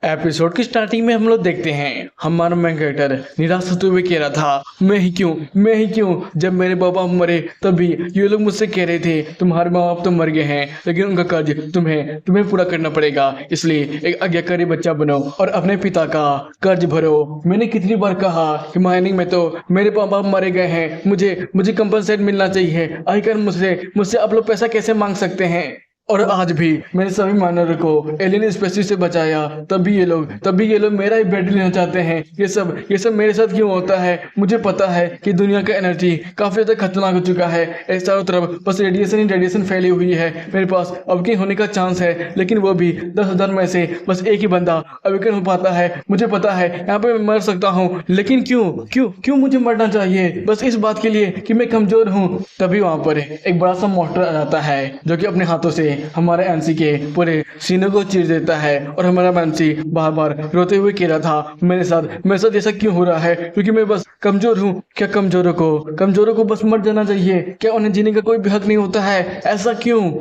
Episode की starting में हम लोग देखते हैं हमारा मेन कैरेक्टर निराश होते हुए कह रहा था, मैं ही क्यों जब मेरे बाबा मरे तभी ये लोग मुझसे कह रहे थे तुम्हारे माँ बाप तो मर गए हैं, लेकिन उनका कर्ज तुम्हें तुम्हें पूरा करना पड़ेगा, इसलिए एक आज्ञाकारी बच्चा बनो और अपने पिता का कर्ज भरो। मैंने कितनी बार कहा कि माइनिंग में तो मेरे माँ बाप मरे गए हैं, मुझे मुझे कंपनसेट मिलना चाहिए, आखिर मुझसे मुझसे आप लोग पैसा कैसे मांग सकते हैं। और आज भी मैंने सभी मानव को एलियन स्पेसिस से बचाया, तभी ये लोग मेरा ही बेड लेना चाहते हैं। ये सब मेरे साथ क्यों होता है। मुझे पता है कि दुनिया का एनर्जी काफी ज्यादा खतरनाक हो चुका है, चारों तरफ बस रेडिएशन ही रेडिएशन फैली हुई है। मेरे पास अवेकन होने का चांस है, लेकिन वो भी 10,000 में से बस एक ही बंदा अवेकन हो पाता है। मुझे पता है यहाँ पे मैं मर सकता हूँ, लेकिन क्यों क्यों क्यों मुझे मरना चाहिए, बस इस बात के लिए कि मैं कमजोर हूँ। तभी वहां पर एक बड़ा सा मॉन्स्टर आ जाता है जो कि अपने हाथों से हमारे एनसी के पूरे सीने को चीर देता है। और हमारा एनसी बार बार रोते हुए कह रहा था, मेरे साथ ऐसा क्यों हो रहा है, क्योंकि मैं बस कमजोर हूँ। क्या कमजोरों को बस मर जाना चाहिए, क्या उन्हें जीने का कोई भी हक नहीं होता है, ऐसा क्यों।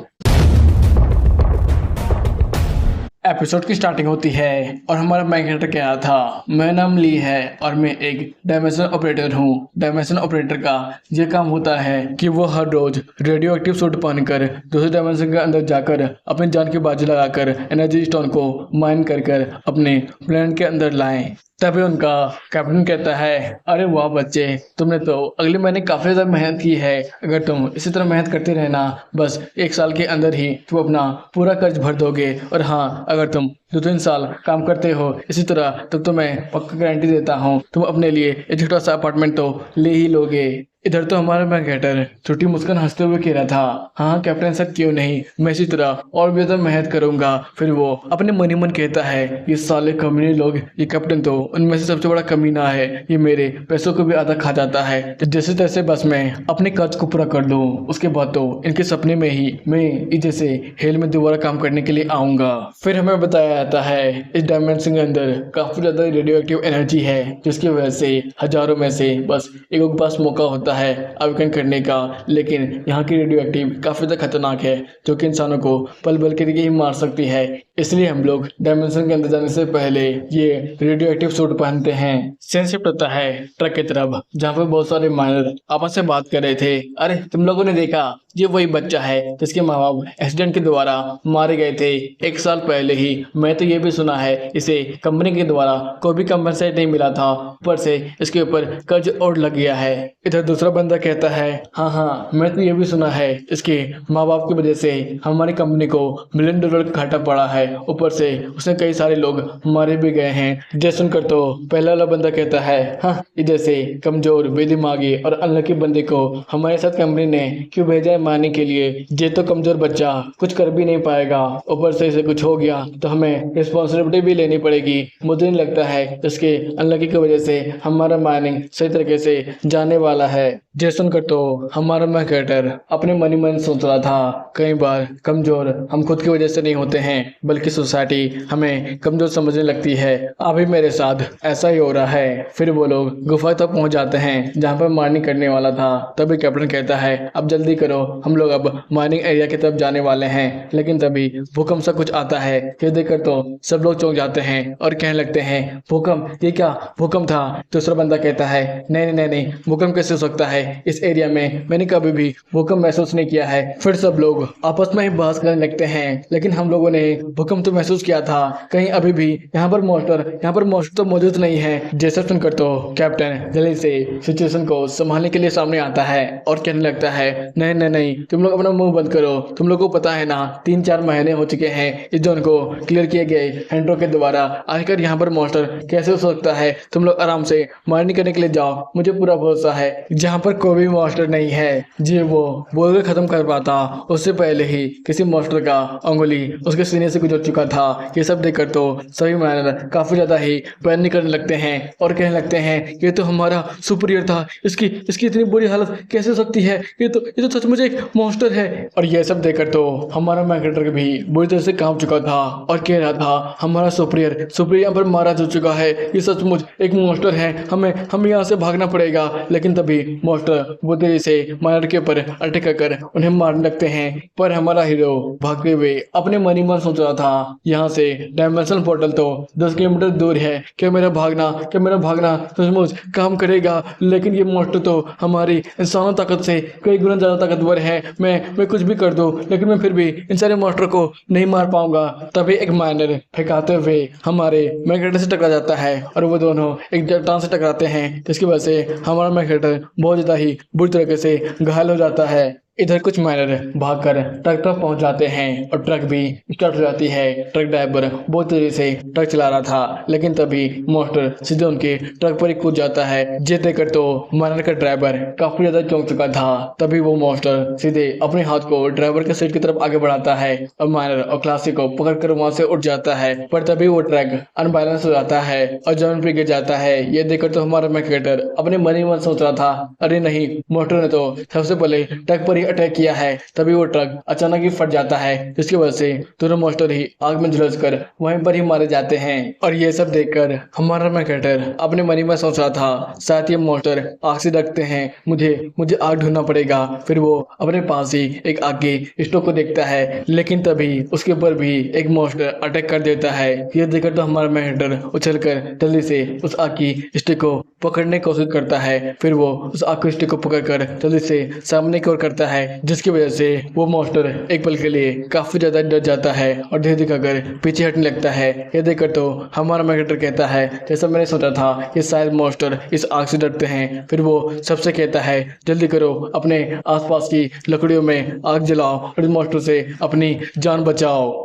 एपिसोड की स्टार्टिंग होती है और हमारा मेन कैरेक्टर कह रहा था, मेरा नाम ली है और मैं एक डायमेंशन ऑपरेटर हूँ। डायमेंशन ऑपरेटर का ये काम होता है कि वो हर रोज रेडियो एक्टिव सूट पहनकर दूसरे डायमेंशन के अंदर जाकर अपनी जान की बाजी लगाकर एनर्जी स्टोन को माइन कर अपने प्लेनेट के अंदर लाएं। तभी उनका कैप्टन कहता है, अरे वाह बच्चे, तुमने तो अगले महीने काफी ज्यादा मेहनत की है। अगर तुम इसी तरह मेहनत करते रहना, बस 1 साल के अंदर ही तुम अपना पूरा कर्ज भर दोगे। और हाँ, अगर तुम 2-3 साल काम करते हो इसी तरह, तो मैं पक्का गारंटी देता हूँ तुम अपने लिए एक छोटा सा अपार्टमेंट तो ले ही लोगे। इधर तो हमारा मैकेटर छोटी मुस्कान हंसते हुए कह रहा था, हाँ कैप्टन सर क्यों नहीं, मैं इसी तरह और भी ज्यादा मेहनत करूंगा। फिर वो अपने मन ही मन कहता है, ये साले कमीने लोग, ये कैप्टन तो उनमें से सबसे बड़ा कमीना है, ये मेरे पैसों को भी आधा खा जाता है। तो जैसे तैसे बस मैं अपने कर्ज को पूरा कर लूँ, उसके बाद तो इनके सपने में ही मैं इस जैसे हेल में दोबारा काम करने के लिए आऊंगा। फिर हमें बताया जाता है इस डायमेंशन के अंदर काफी ज्यादा रेडियो एक्टिव एनर्जी है, जिसकी वजह से हजारों में से बस एक के पास मौका होता है अवकन करने का। लेकिन यहाँ की रेडियो एक्टिव काफी ज्यादा खतरनाक है, जो कि इंसानों को पल पल के लिए ही मार सकती है। इसलिए हम लोग डायमेंशन के अंदर जाने से पहले ये रेडियो एक्टिव सूट पहनते हैं। सीन शिफ्ट होता है ट्रक की तरफ, जहाँ पे बहुत सारे माइनर आपस में बात कर रहे थे। अरे तुम लोगों ने देखा, ये वही बच्चा है जिसके माँ बाप एक्सीडेंट के द्वारा मारे गए थे 1 साल पहले ही। मैं तो ये भी सुना है इसे कंपनी के द्वारा कोई भी कंपनसेट नहीं मिला था, ऊपर से इसके ऊपर कर्ज और लग गया है। इधर दूसरा बंदा कहता है, हाँ मैं तो ये भी सुना है इसके माँ बाप की वजह से हमारी कंपनी को $1 मिलियन का घाटा पड़ा है, ऊपर से उसने कई सारे लोग मारे भी गए हैं। जैसे सुनकर तो पहला वाला बंदा कहता है, हाँ इधर से कमजोर बेदिमागी और अनलकी बंदे को हमारे साथ कंपनी ने क्यों भेजा है मारने के लिए। ये तो कमजोर बच्चा कुछ कर भी नहीं पाएगा, ऊपर से इसे कुछ हो गया तो हमें रिस्पॉन्सिबिलिटी भी लेनी पड़ेगी। मुझे नहीं लगता है इसके अनलकी की वजह से हमारा माइनिंग सही तरीके से जाने वाला है। ये सुनकर तो हमारा मैकेटर अपने मन ही मन सोच रहा था, कई बार कमजोर हम खुद की वजह से नहीं होते हैं, बल्कि सोसाइटी हमें कमजोर समझने लगती है। अभी मेरे साथ ऐसा ही हो रहा है। फिर वो लोग गुफा तक पहुंच जाते हैं जहाँ पर माइनिंग करने वाला था। तभी कैप्टन कहता है, अब जल्दी करो, हम लोग अब माइनिंग एरिया की तरफ जाने वाले हैं। लेकिन तभी भूकंप सा कुछ आता है, ये देखकर तो सब लोग चौंक जाते हैं और कहने लगते हैं, भूकंप, ये क्या भूकंप था। दूसरा बंदा कहता है, नहीं, भूकंप कैसे हो सकता है, इस एरिया में मैंने कभी भी भूकंप महसूस नहीं किया है। फिर सब लोग आपस में ही बहस करने लगते हैं, लेकिन हम लोगों ने भूकंप तो महसूस किया था, कहीं अभी भी यहाँ पर मॉन्स्टर तो मौजूद नहीं है। जैसा सुनकर तो कैप्टन जल्दी से सिचुएशन को संभालने के लिए सामने आता है और कहने लगता है, नहीं, तुम लोग अपना मुंह बंद करो। तुम लोग को पता है ना, 3-4 महीने हो चुके हैं इस जोन को क्लियर किए गए हैंड्रो के द्वारा, आखिर यहाँ पर मॉन्स्टर कैसे हो सकता है। तुम लोग आराम से माइनिंग करने के लिए जाओ, मुझे पूरा भरोसा है जहाँ पर कोई भी मॉन्स्टर नहीं है। जी वो बोलकर खत्म कर पाता उससे पहले ही किसी मॉन्स्टर का अंगुली उसके सीने से गुजर चुका था। ये सब देखकर तो सभी माइनर काफी ज्यादा ही पैनिक करने लगते हैं और कहने लगते हैं, ये तो हमारा सुपीरियर था, इसकी इतनी बुरी हालत कैसे हो सकती है, ये तो सचमुच एक मॉन्स्टर है। और ये सब देखकर तो हमारा मैकेटर भी बुरी तरह से कांप चुका था और कह रहा था, हमारा सुपीरियर यहाँ पर मारा जा चुका है, ये सचमुच एक मॉन्स्टर है, हमें यहाँ से भागना पड़ेगा। लेकिन तभी मॉन्स्टर वो तेजी से माइनर के ऊपर अटैक कर उन्हें मारने लगते हैं। पर हमारा हीरो भागते हुए अपने मन ही मन सोच रहा था, यहाँ से डायमेंशनल पोर्टल तो 10 किलोमीटर दूर है, क्या मेरा भागना सचमुच काम करेगा? लेकिन ये मॉन्स्टर तो हमारी इंसानों ताकत से कई गुना ज्यादा ताकतवर है। मैं कुछ भी कर दूं, लेकिन मैं फिर भी इन सारे मॉन्स्टर को नहीं मार पाऊंगा। तभी एक माइनर फेंकाते हुए हमारे मैग्नेटर से टकरा जाता है और वो दोनों एक चट्टान से टकराते हैं, जिसकी वजह से हमारा मैग्नेटर बहुत ज्यादा ही बुरी तरीके से घायल हो जाता है। इधर कुछ माइनर भागकर ट्रक तक पहुंच जाते हैं और ट्रक भी स्टार्ट हो जाती है। ट्रक ड्राइवर बहुत तेजी से ट्रक चला रहा था, लेकिन तभी मॉन्स्टर सीधे उनके ट्रक पर ही कूद जाता है। ये देखकर तो माइनर का ड्राइवर काफी ज्यादा चौंक चुका था। तभी वो मॉन्स्टर सीधे अपने हाथ को ड्राइवर के सीट की तरफ आगे बढ़ाता है और माइनर और क्लासिक को पकड़कर वहां से उठ जाता है। पर तभी वो ट्रक अनबैलेंस हो जाता है और जमीन पर गिर जाता है। ये देखकर तो हमारा मैकेटर अपने मन ही मन सोच रहा था, अरे नहीं, मॉन्स्टर ने तो सबसे पहले ट्रक पर अटैक किया है। तभी वो ट्रक अचानक ही फट जाता है, जिसकी वजह से दोनों मॉन्स्टर ही आग में झुलस कर वहीं पर ही मारे जाते हैं। और ये सब देखकर हमारा मैकेटर अपने मन ही में सोच रहा था, शायद ये मॉन्स्टर आग से डरते हैं, मुझे आग ढूंढना पड़ेगा। फिर वो अपने पास ही एक आग के स्टोव को देखता है, लेकिन तभी उसके ऊपर भी एक मॉन्स्टर अटैक कर देता है। ये देखकर तो हमारा मैकेटर उछलकर जल्दी से उस आग की स्टिक को पकड़ने की कोशिश करता है। फिर वो उस आग की स्टिक को पकड़कर जल्दी से सामने की ओर करता है, जिसकी वजह से वो मॉन्स्टर एक पल के लिए काफी ज्यादा डर जाता है और धीरे धीरे कर पीछे हटने लगता है। ये देखकर तो हमारा मैकेटर कहता है, जैसा मैंने सोचा था कि शायद मॉन्स्टर इस आग से डरते हैं। फिर वो सबसे कहता है, जल्दी करो, अपने आसपास की लकड़ियों में आग जलाओ और इस मॉन्स्टर से अपनी जान बचाओ।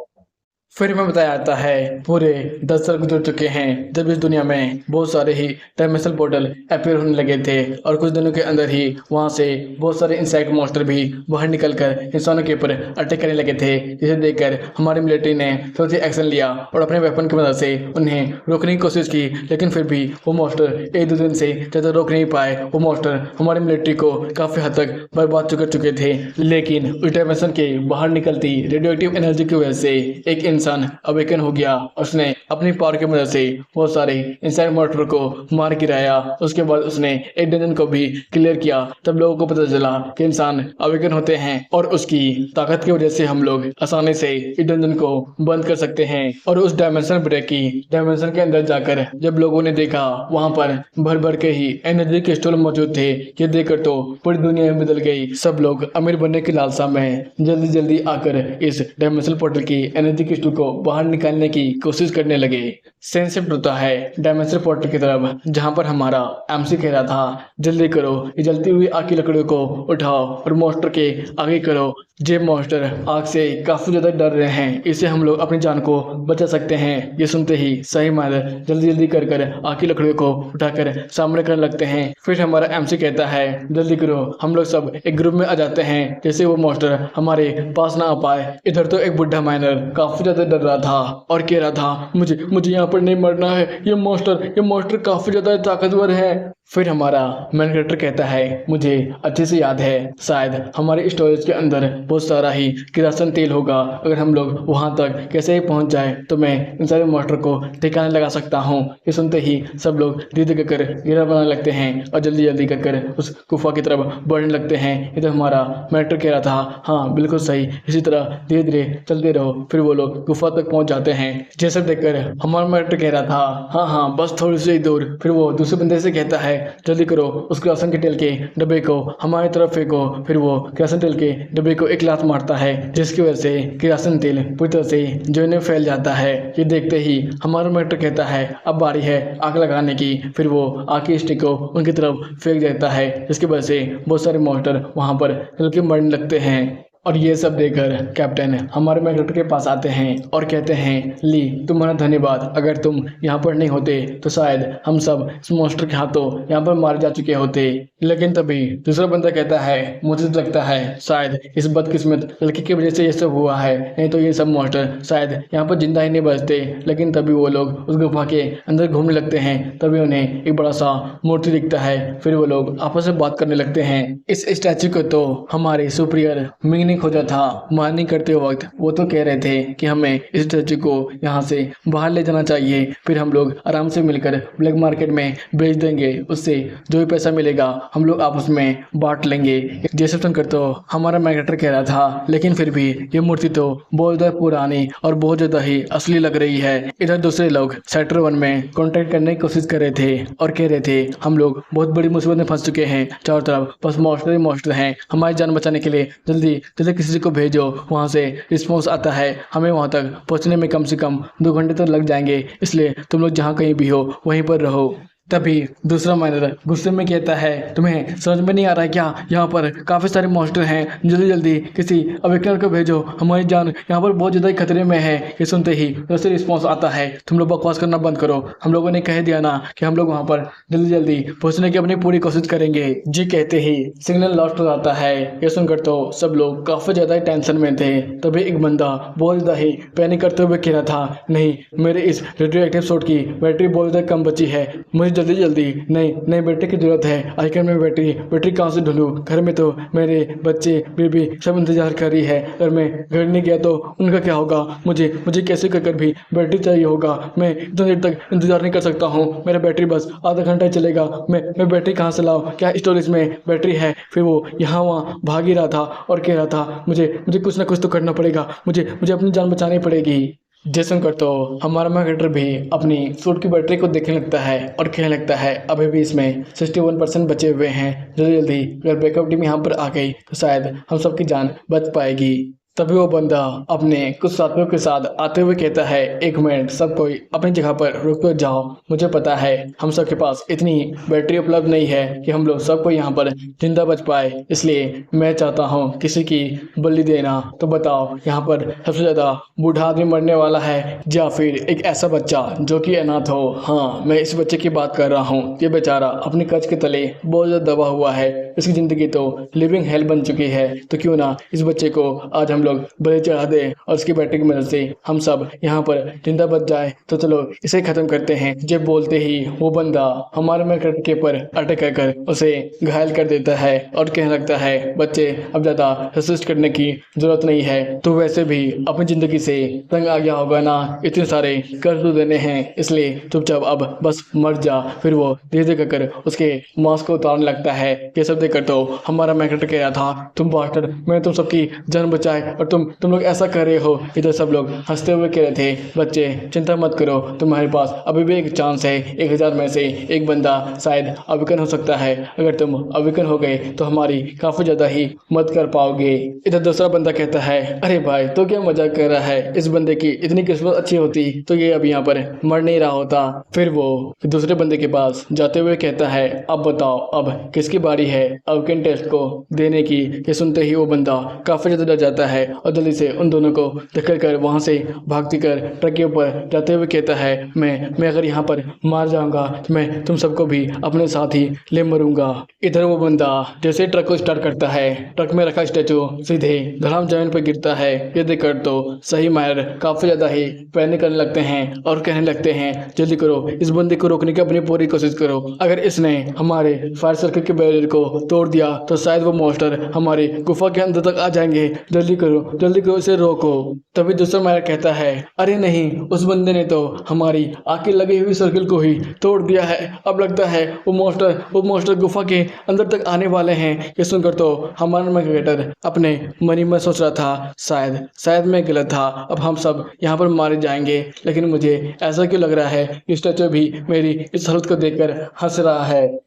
फिर हमें बताया जाता है पूरे 10 साल गुजर चुके हैं जब इस दुनिया में बहुत सारे ही डायमेंशनल पोर्टल अपीयर होने लगे थे और कुछ दिनों के अंदर ही वहां से बहुत सारे इंसेक्ट मॉन्स्टर भी बाहर निकलकर इंसानों के ऊपर अटैक करने लगे थे। जिसे देखकर हमारी मिलिट्री ने तुरंत एक्शन लिया और अपने वेपन की मदद से उन्हें रोकने की कोशिश की, लेकिन फिर भी वो मॉन्स्टर एक दो दिन से ज़्यादा रोक नहीं पाए। वो मॉन्स्टर हमारी मिलिट्री को काफ़ी हद तक बर्बाद कर चुके थे, लेकिन उस डायमेंशन के बाहर निकलती रेडियो एक्टिव एनर्जी की वजह से एक इंसान अवेकन हो गया। उसने अपनी पावर की मदद से बहुत सारे इंसेक्ट मॉन्स्टर को मार गिराया। उसके बाद उसने एक डंजन को भी क्लियर किया। तब लोगों को पता चला कि इंसान अवेकन होते हैं और उसकी ताकत की वजह से हम लोग आसानी से इस डंजन को बंद कर सकते हैं। और उस डायमेंशन ब्रेक की डायमेंशन के अंदर जाकर जब लोगों ने देखा, वहां पर भर भर के ही एनर्जी के स्टोर मौजूद थे। ये देखकर तो पूरी दुनिया बदल गई। सब लोग अमीर बनने की लालसा में जल्दी जल्दी आकर इस डायमेंशनल पोर्टल की एनर्जी के स्टोर को बाहर निकालने की कोशिश करने लगे। सीन शिफ्ट होता है डायमेंशनल पोर्टल की तरफ, जहां पर हमारा एमसी कह रहा था, जल्दी करो, ये जलती हुई आग की लकड़ियों को उठाओ और मॉन्स्टर के आगे करो। ये मॉन्स्टर आग से काफी ज्यादा डर रहे हैं, इससे हम लोग अपनी जान को बचा सकते हैं। ये सुनते ही सही माइनर जल्दी जल्दी कर कर आग की लकड़ियों को उठाकर सामने करने लगते हैं। फिर हमारा एमसी कहता है, जल्दी करो, हम लोग सब एक ग्रुप में आ जाते हैं, जैसे वो मॉन्स्टर हमारे पास ना आ पाए। इधर तो एक बुढ़ा माइनर काफी ज्यादा डर रहा था और कह रहा था, मुझे यहाँ पर नहीं मरना है, ये मॉन्स्टर काफी ज्यादा ताकतवर है। फिर हमारा मेन कैरेक्टर कहता है, मुझे अच्छे से याद है, शायद हमारे स्टोरेज के अंदर बहुत सारा ही किरासन तेल होगा। अगर हम लोग वहां तक कैसे ही पहुंच जाए तो मैं इन सारे मॉन्स्टर को ठिकाने लगा सकता हूं। ये सुनते ही सब लोग धीरे धीरे कर घेरा बनाने लगते हैं और जल्दी जल्दी कर उस गुफा की तरफ बढ़ने लगते हैं। इधर हमारा मैटर कह रहा था, हाँ बिल्कुल सही, इसी तरह धीरे धीरे चलते रहो। फिर वो लोग गुफा तक पहुंच जाते हैं। जैसे देखकर हमारा मैटर कह रहा था, हाँ बस थोड़ी सी दूर। फिर वो दूसरे बंदे से कहता है, जल्दी करो, उस किरासन के तेल के डब्बे को हमारी तरफ फेंको। फिर वो किरासन तेल के डब्बे को एक लात मारता है, जिसकी वजह से किरासन तेल पूरी तरह से जो फैल जाता है। ये देखते ही हमारा मैटर कहता है, अब बारी है आग लगाने की। फिर वो आग की स्टिक को उनकी तरफ फेंक देता है, जिसकी वजह से बहुत सारे मॉन्स्टर वहां पर हल्के मरने लगते हैं। और ये सब देखकर कैप्टन हमारे मैकेटर के पास आते हैं और कहते हैं, ली तुम्हारा धन्यवाद, अगर तुम यहाँ पर नहीं होते तो शायद हम सब इस मॉन्स्टर के हाथों यहाँ पर मारे जा चुके होते। लेकिन तभी दूसरा बंदा कहता है, मुझे तो लगता है शायद इस बदकिस्मत लड़की की वजह से ये सब हुआ है, नहीं तो ये सब मॉन्स्टर शायद यहाँ पर जिंदा ही नहीं बचते। लेकिन तभी वो लोग उस गुफा के अंदर घूमने लगते हैं। तभी उन्हें एक बड़ा सा मूर्ति दिखता है। फिर वो लोग आपस में बात करने लगते हैं। इस स्टैचू को तो हमारे सुप्रियर मिंग नहीं खोजा था। मारनी करते वक्त वो तो कह रहे थे कि हमें इस स्टैचू को यहाँ से बाहर ले जाना चाहिए, फिर हम लोग आराम से मिलकर ब्लैक मार्केट में बेच देंगे, उससे जो भी पैसा मिलेगा हम लोग आपस में बांट लेंगे। जैसे सुनकर तो हमारा मैनेटर कह रहा था, लेकिन फिर भी ये मूर्ति तो बहुत ज़्यादा पुरानी और बहुत ज़्यादा ही असली लग रही है। इधर दूसरे लोग सेक्टर 1 में कॉन्टेक्ट करने की कोशिश कर रहे थे और कह रहे थे हम लोग बहुत बड़ी मुसीबत में फंस चुके हैं, चारों तरफ बस मॉन्स्टर ही मॉन्स्टर हैं, हमारी जान बचाने के लिए जल्दी जल्दी किसी को भेजो, वहाँ से रिस्पॉन्स आता है, हमें वहाँ तक पहुँचने में कम से कम 2 घंटे तो लग जाएंगे, इसलिए तुम लोग जहाँ कहीं भी हो वहीं पर रहो। तभी दूसरा मैनेजर गुस्से में कहता है, तुम्हें समझ में नहीं आ रहा है क्या, यहाँ पर काफ़ी सारे मॉन्स्टर हैं, जल्दी जल्दी किसी अवेकनर को भेजो, हमारी जान यहाँ पर बहुत ज़्यादा खतरे में है। ये सुनते ही दूसरे रिस्पॉन्स आता है, तुम लोग बकवास करना बंद करो, हम लोगों ने कह दिया ना कि हम लोग वहाँ पर जल्दी जल्दी पहुँचने की अपनी पूरी कोशिश करेंगे। जी कहते ही सिग्नल लॉस्ट हो जाता है। ये सुनकर तो सब लोग काफ़ी ज़्यादा टेंशन में थे। तभी एक बंदा बहुत ज़्यादा ही पैनिक करते हुए कह रहा था, नहीं, मेरे इस रेडियो एक्टिव शॉट की बैटरी बहुत ज़्यादा कम बची है, मुझे जल्दी जल्दी नई बैटरी की जरूरत है। आजकल मैं बैटरी कहाँ से ढूंढूं, घर में तो मेरे बच्चे बेबी सब इंतजार कर रही है, अगर मैं घर नहीं गया तो उनका क्या होगा, मुझे कैसे कर भी बैटरी चाहिए होगा, मैं इतनी देर तक इंतजार नहीं कर सकता हूँ, मेरा बैटरी बस आधा घंटा ही चलेगा, मैं बैटरी कहाँ से लाऊं, क्या स्टोरेज में बैटरी है। फिर वो यहाँ वहाँ भाग ही रहा था और कह रहा था, मुझे कुछ ना कुछ तो करना पड़ेगा, मुझे अपनी जान बचानी पड़ेगी। जैसन कर तो हमारा मैकेटर भी अपनी सूट की बैटरी को देखने लगता है और कहने लगता है, अभी भी इसमें 61% बचे हुए हैं, जल्दी जल्दी अगर बैकअप टीम यहाँ पर आ गई तो शायद हम सबकी जान बच पाएगी। तभी वो बंदा अपने कुछ साथियों के साथ आते हुए कहता है, एक मिनट, सब कोई अपनी जगह पर रुक जाओ, मुझे पता है हम सबके पास इतनी बैटरी उपलब्ध नहीं है कि हम लोग सबको यहाँ पर जिंदा बच पाए, इसलिए मैं चाहता हूँ किसी की बलि देना। तो बताओ, यहाँ पर सबसे ज़्यादा बूढ़ा आदमी मरने वाला है या फिर एक ऐसा बच्चा जो कि अनाथ हो। हाँ, मैं इस बच्चे की बात कर रहा हूँ। ये बेचारा अपने कर्ज के तले बहुत ज़्यादा दबा हुआ है, इसकी ज़िंदगी तो लिविंग हेल बन चुकी है, तो क्यों ना इस बच्चे को आज हम लोग बलि चढ़ा दे और उसकी बैटरी की मदद से हम सब यहाँ पर जिंदा बच जाए। तो चलो इसे खत्म करते हैं। जब बोलते ही वो बंदा हमारे मैकेटर के पर अटैक कर उसे घायल कर देता है और कहने लगता है, बच्चे अब ज्यादा रेसिस्ट करने की जरूरत नहीं है, तो वैसे भी अपनी जिंदगी से तंग आ गया होगा ना, इतने सारे कर्ज तो देने हैं, इसलिए चुपचाप अब बस मर जा। फिर वो धीरे धीरे कर उसके मास्क को उतारने लगता है। ये सब देखकर तो हमारा मैकेटर कह रहा था, तुम बास्टर्ड, मैंने तुम सबकी जान बचाए और तुम लोग ऐसा कर रहे हो। इधर सब लोग हंसते हुए कह रहे थे, बच्चे चिंता मत करो, तुम्हारे पास अभी भी एक चांस है, 1000 में से एक बंदा शायद अविकन हो सकता है, अगर तुम अविकन हो गए तो हमारी काफी ज्यादा ही मदद कर पाओगे। इधर दूसरा बंदा कहता है, अरे भाई तो क्या मजाक कर रहा है, इस बंदे की इतनी किस्मत अच्छी होती तो ये अब यहाँ पर मर नहीं रहा होता। फिर वो दूसरे बंदे के पास जाते हुए कहता है, अब बताओ अब किसकी बारी है अविकन टेस्ट को देने की। ये सुनते ही वो बंदा काफी ज्यादा डर जाता है और जल्दी से उन दोनों को धक्का कर वहां से भागती कर ट्रक के ऊपर जाते हुए कहता है, मैं अगर यहाँ पर मार जाऊंगा तो मैं तुम सबको भी अपने साथ ही ले मरूंगा। इधर वो बंदा जैसे ट्रक को स्टार्ट करता है, ट्रक में रखा स्टैचू सीधे धड़ाम जमीन पर गिरता है। ये देखकर तो सही मायर काफी ज्यादा ही पैनिक करने लगते हैं और कहने लगते हैं, जल्दी करो, इस बंदे को रोकने की अपनी पूरी कोशिश करो, अगर इसने हमारे फायर सर्किट के बैरियर को तोड़ दिया तो शायद वो मॉन्स्टर हमारी गुफा के अंदर तक आ जाएंगे, जल्दी करो इसे रोको। तभी दूसरा मायर कहता है, अरे नहीं, उस बंदे ने तो हमारी आग की लगी हुई सर्किल को ही तोड़ दिया है, अब लगता है वो मॉन्स्टर गुफा के अंदर तक आने वाले हैं। ये सुनकर तो हमारा मैकेटर अपने मनी में सोच रहा था, शायद मैं गलत था, अब हम सब यहाँ पर मारे जाएंगे, लेकिन मुझे ऐसा क्यों लग रहा है कि स्टैचू भी मेरी इस हालत को देखकर हंस रहा है।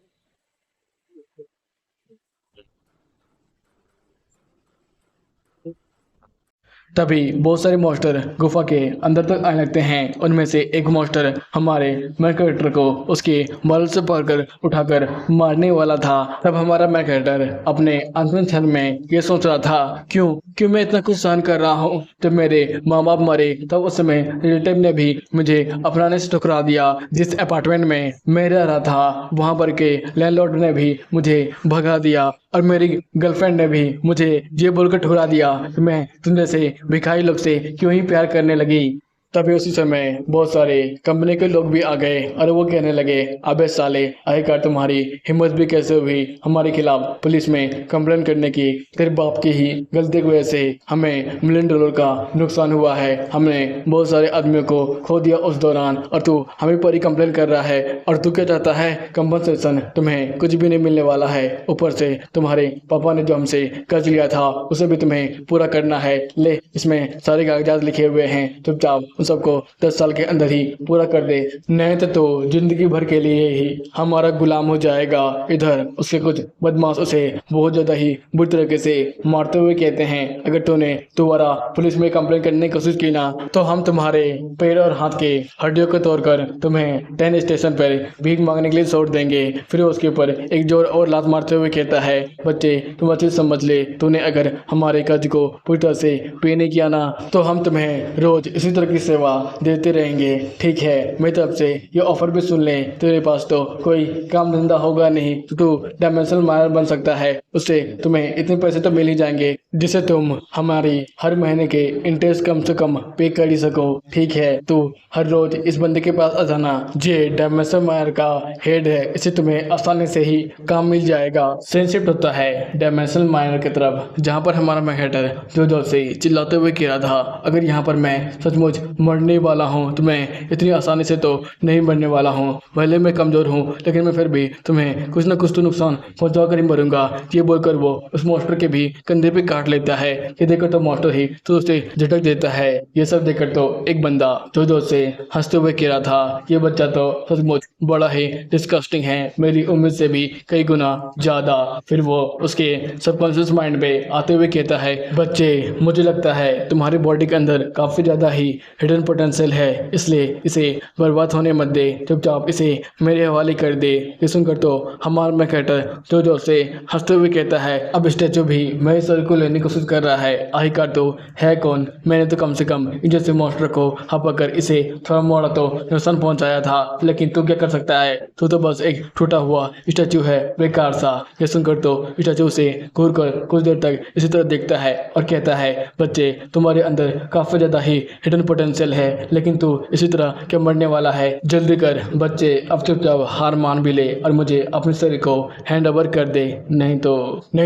तभी बहुत सारे मॉन्स्टर गुफा के अंदर तक आने लगते हैं। उनमें से एक मॉन्स्टर हमारे मैन कैरेक्टर को उसके बालों से पकड़कर उठाकर मारने वाला था। तब हमारा मैन कैरेक्टर अपने अंतिम क्षण में ये सोच रहा था, क्यों मैं इतना कुछ सहन कर रहा हूँ। जब मेरे माँ बाप मरे तब उस समय रिलेटिव ने भी मुझे अपनाने से ठुकरा दिया। जिस अपार्टमेंट में मैं रह रहा था वहाँ पर के लैंडलॉर्ड ने भी मुझे भगा दिया और मेरी गर्लफ्रेंड ने भी मुझे ये बोलकर ठुकरा दिया कि मैं तुम जैसे भिखारी लोग से क्यों ही प्यार करने लगी। तभी उसी समय बहुत सारे कंपनी के लोग भी आ गए और वो कहने लगे, अबे साले, आखिरकार तुम्हारी हिम्मत भी कैसे हुई हमारे खिलाफ पुलिस में कंप्लेन करने की। तेरे बाप की ही गलती की वजह से हमें $1 मिलियन का नुकसान हुआ है। हमने बहुत सारे आदमियों को खो दिया उस दौरान, और तू हमें पर ही कंप्लेन कर रहा है। और तू क्या चाहता है? कंपनसेशन तुम्हें कुछ भी नहीं मिलने वाला है। ऊपर से तुम्हारे पापा ने जो हमसे कर्ज लिया था उसे भी तुम्हें पूरा करना है। ले, इसमें सारे कागजात लिखे हुए हैं, चुपचाप उन सबको 10 साल के अंदर ही पूरा कर दे, नहीं तो जिंदगी भर के लिए ही हमारा गुलाम हो जाएगा। इधर उसके कुछ बदमाश उसे बहुत ज्यादा ही बुरी तरीके से मारते हुए कहते हैं, अगर तूने दोबारा पुलिस में कंप्लेन करने की कोशिश की ना तो हम तुम्हारे पैर और हाथ के हड्डियों को तोड़कर तुम्हें ट्रेन स्टेशन पर भीख मांगने के लिए छोड़ देंगे। फिर उसके ऊपर एक जोर और लात मारते हुए कहता है, बच्चे तुम अच्छे से समझ ले, तूने अगर हमारे कर्ज को पूरी तरह से पे नहीं किया ना तो हम तुम्हें रोज इसी तरह की सेवा देते रहेंगे। ठीक है, मेरी तरफ से ये ऑफर भी सुन ले, तेरे पास तो कोई काम धंधा होगा नहीं तो तू डायमेंशनल मायर बन सकता है। उससे तुम्हें इतने पैसे तो मिल ही जाएंगे जिससे तुम हमारी हर महीने के इंटरेस्ट कम से कम पे कर ही सको। ठीक है, तू हर रोज इस बंदे के पास आ जाना, ये डायमेंशनल मायर का हेड है, इससे तुम्हें आसानी से ही काम मिल जाएगा। सेंसिटिव होता है डायमेंशनल मायर की तरफ, जहाँ पर हमारा मैकेटर जो से चिल्लाते हुए कह रहा था, अगर यहाँ पर मैं सचमुच मरने वाला हूँ तो मैं इतनी आसानी से तो नहीं मरने वाला हूँ। भले मैं कमजोर हूँ लेकिन मैं फिर भी तुम्हें कुछ ना कुछ तो नुकसान पहुंचा कर ही मरूंगा। ये बोलकर वो उस मॉन्स्टर के भी कंधे पे काट लेता है। ये देखकर तो मॉन्स्टर ही तो उसे झटक देता है। ये सब देखकर तो एक बंदा जो से हंसते हुए कह रहा था, ये बच्चा तो सचमुच बड़ा ही डिस्कस्टिंग है, मेरी उम्मीद से भी कई गुना ज्यादा। फिर वो उसके सबकॉन्शियस माइंड पे आते हुए कहता है, बच्चे मुझे लगता है तुम्हारी बॉडी के अंदर काफी ज्यादा ही हिडन पोटेंशियल है, इसलिए इसे बर्बाद होने मत दे, चुपचाप इसे मेरे हवाले कर दे। ये सुनकर तो हमारा मैकेटर जो से हंसते हुए कहता है, अब स्टैचू भी मेरे सर को लेने की कोशिश कर रहा है, आखिरकार तो है कौन? मैंने तो कम से कम इन जैसे मॉन्स्टर को हपाकर इसे थोड़ा मोड़ा तो नुकसान पहुंचाया था, लेकिन तू क्या कर सकता है? तू तो बस एक टूटा हुआ स्टैचू है, बेकार सा। ये सुनकर तो स्टैचू से घूर कर कुछ देर तक इसी तरह देखता है और कहता है, बच्चे तुम्हारे अंदर काफी ज्यादा ही हिडन पोटेंशियल है, लेकिन तू इसी तरह क्या मरने वाला है। जल्दी कर बच्चे, अब चुपचाप हार मान भी ले और मुझे अपने शरीर को हैंड ओवर कर दे, नहीं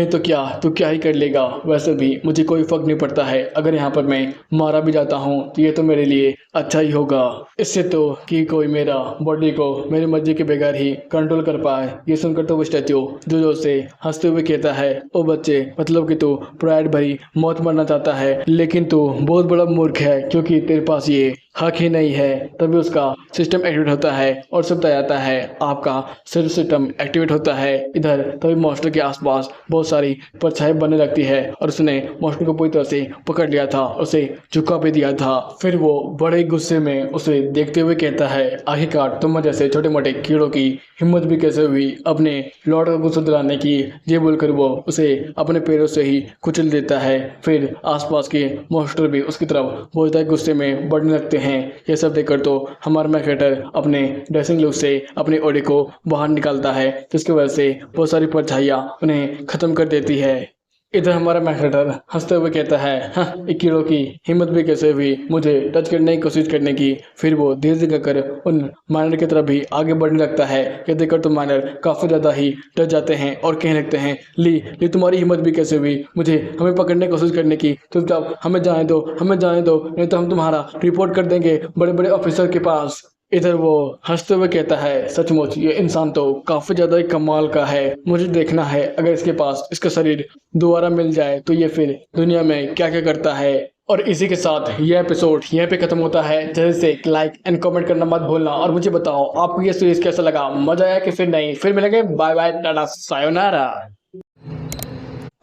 तो क्या तू क्या ही कर लेगा? वैसे भी मुझे कोई फर्क नहीं पड़ता है, अगर यहाँ पर मैं मारा भी जाता हूँ तो ये तो मेरे लिए अच्छा ही होगा, इससे तो कि कोई मेरा बॉडी को मेरी मर्जी के बगैर ही कंट्रोल कर पाए। ये सुनकर तो वो स्टैचू जो से हंसते हुए कहता है, ओ बच्चे, मतलब कि तू प्राइड भरी मौत मरना चाहता है, लेकिन तू बहुत बड़ा मूर्ख है, क्योंकि तेरे पास ये हक ही नहीं है। तभी उसका सिस्टम एक्टिवेट होता है और सब बताया जाता है, आपका सेल्फ सिस्टम एक्टिवेट होता है। इधर तभी मॉन्स्टर के आसपास बहुत सारी परछाई बनने लगती है और उसने मॉन्स्टर को पूरी तरह से पकड़ लिया था, उसे झुका भी दिया था। फिर वो बड़े गुस्से में उसे देखते हुए कहता है, आखिरकार तुम जैसे छोटे मोटे कीड़ों की हिम्मत भी कैसे हुई अपने लॉर्ड का गुस्सा दिलाने की? ये बोलकर वो उसे अपने पैरों से ही कुचल देता है। फिर आसपास के मॉन्स्टर भी उसकी तरफ बहुत ज्यादा गुस्से में बढ़ने लगते हैं। ये सब देखकर तो हमारा मैकेटर अपने ड्रेसिंग लुक से अपने ओडी को बाहर निकालता है, जिसकी वजह से बहुत सारी परछाइयां उन्हें खत्म कर देती है। इधर हमारा मैकेटर हंसते हुए कहता है, हाँ, एक कीड़ों की हिम्मत भी कैसे हुई मुझे टच करने की कोशिश करने की? फिर वो धीरे धीरे कर उन माइनर की तरफ भी आगे बढ़ने लगता है। ये देखकर तो माइनर काफी ज्यादा ही डर जाते हैं और कहने लगते हैं, ली तुम्हारी हिम्मत भी कैसे हुई मुझे हमें पकड़ने की कोशिश करने की? चुपचाप हमें जाने दो, नहीं तो हम तुम्हारा रिपोर्ट कर देंगे बड़े बड़े ऑफिसर के पास। इधर वो हंसते हुए कहता है, सचमुच ये इंसान तो काफी ज्यादा ही कमाल का है, मुझे देखना है अगर इसके पास इसका शरीर दोबारा मिल जाए तो ये फिर दुनिया में क्या क्या करता है। और इसी के साथ ये एपिसोड यहीं पे खत्म होता है। जल्दी से लाइक एंड कमेंट करना मत भूलना और मुझे बताओ आपको ये सीरीज कैसा लगा, मजा आया कि फिर नहीं? फिर मिलेंगे, बाय बाय, टाटा, सायोनारा।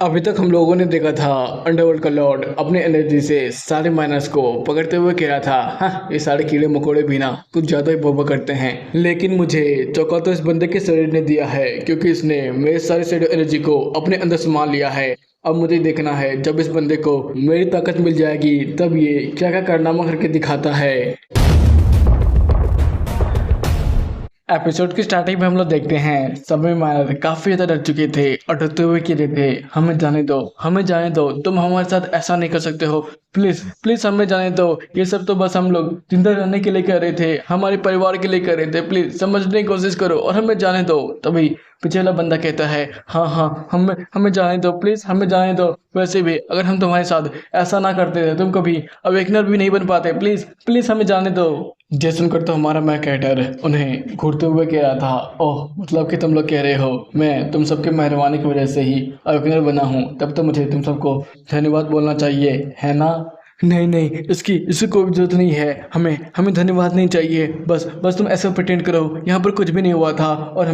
अभी तक हम लोगों ने देखा था अंडरवर्ल्ड का लॉर्ड अपने एनर्जी से सारे माइनर्स को पकड़ते हुए कह रहा था, हाँ, ये सारे कीड़े मकोड़े भी ना कुछ ज्यादा ही बोबा करते हैं, लेकिन मुझे चौका तो इस बंदे के शरीर ने दिया है, क्योंकि इसने मेरे सारे शेडो एनर्जी को अपने अंदर समा लिया है। अब मुझे देखना है जब इस बंदे को मेरी ताकत मिल जाएगी तब ये क्या क्या कारनामा करके दिखाता है। एपिसोड की स्टार्टिंग में हम लोग देखते हैं समय मानर काफी ज्यादा डर चुके थे और डरते हुए कह रहे थे हमें जाने दो, तुम हमारे साथ ऐसा नहीं कर सकते हो, प्लीज प्लीज हमें जाने दो। ये सब तो बस हम लोग जिंदा रहने के लिए कर रहे थे, हमारे परिवार के लिए कर रहे थे, प्लीज समझने की कोशिश करो और हमें जाने दो। तभी पीछे वाला बंदा कहता है हाँ हाँ हमें हमें जाने दो, प्लीज हमें जाने दो। वैसे भी अगर हम तुम्हारे साथ ऐसा ना करते थे तुम कभी अवेकनर भी नहीं बन पाते, प्लीज प्लीज हमें जाने दो। ये सुनकर तो हमारा मैं कैरेक्टर उन्हें घूरते हुए कह रहा था, ओह मतलब कि तुम लोग कह रहे हो मैं तुम सबके मेहरबानी की वजह से ही अवेकनर बना हूँ, तब तो मुझे तुम सबको धन्यवाद बोलना चाहिए है ना। नहीं नहीं, इसकी इसकी कोई जरूरत नहीं है, हमें हमें धन्यवाद नहीं चाहिए, बस बस तुम ऐसे प्रिटेंड करो यहाँ पर कुछ भी नहीं हुआ था और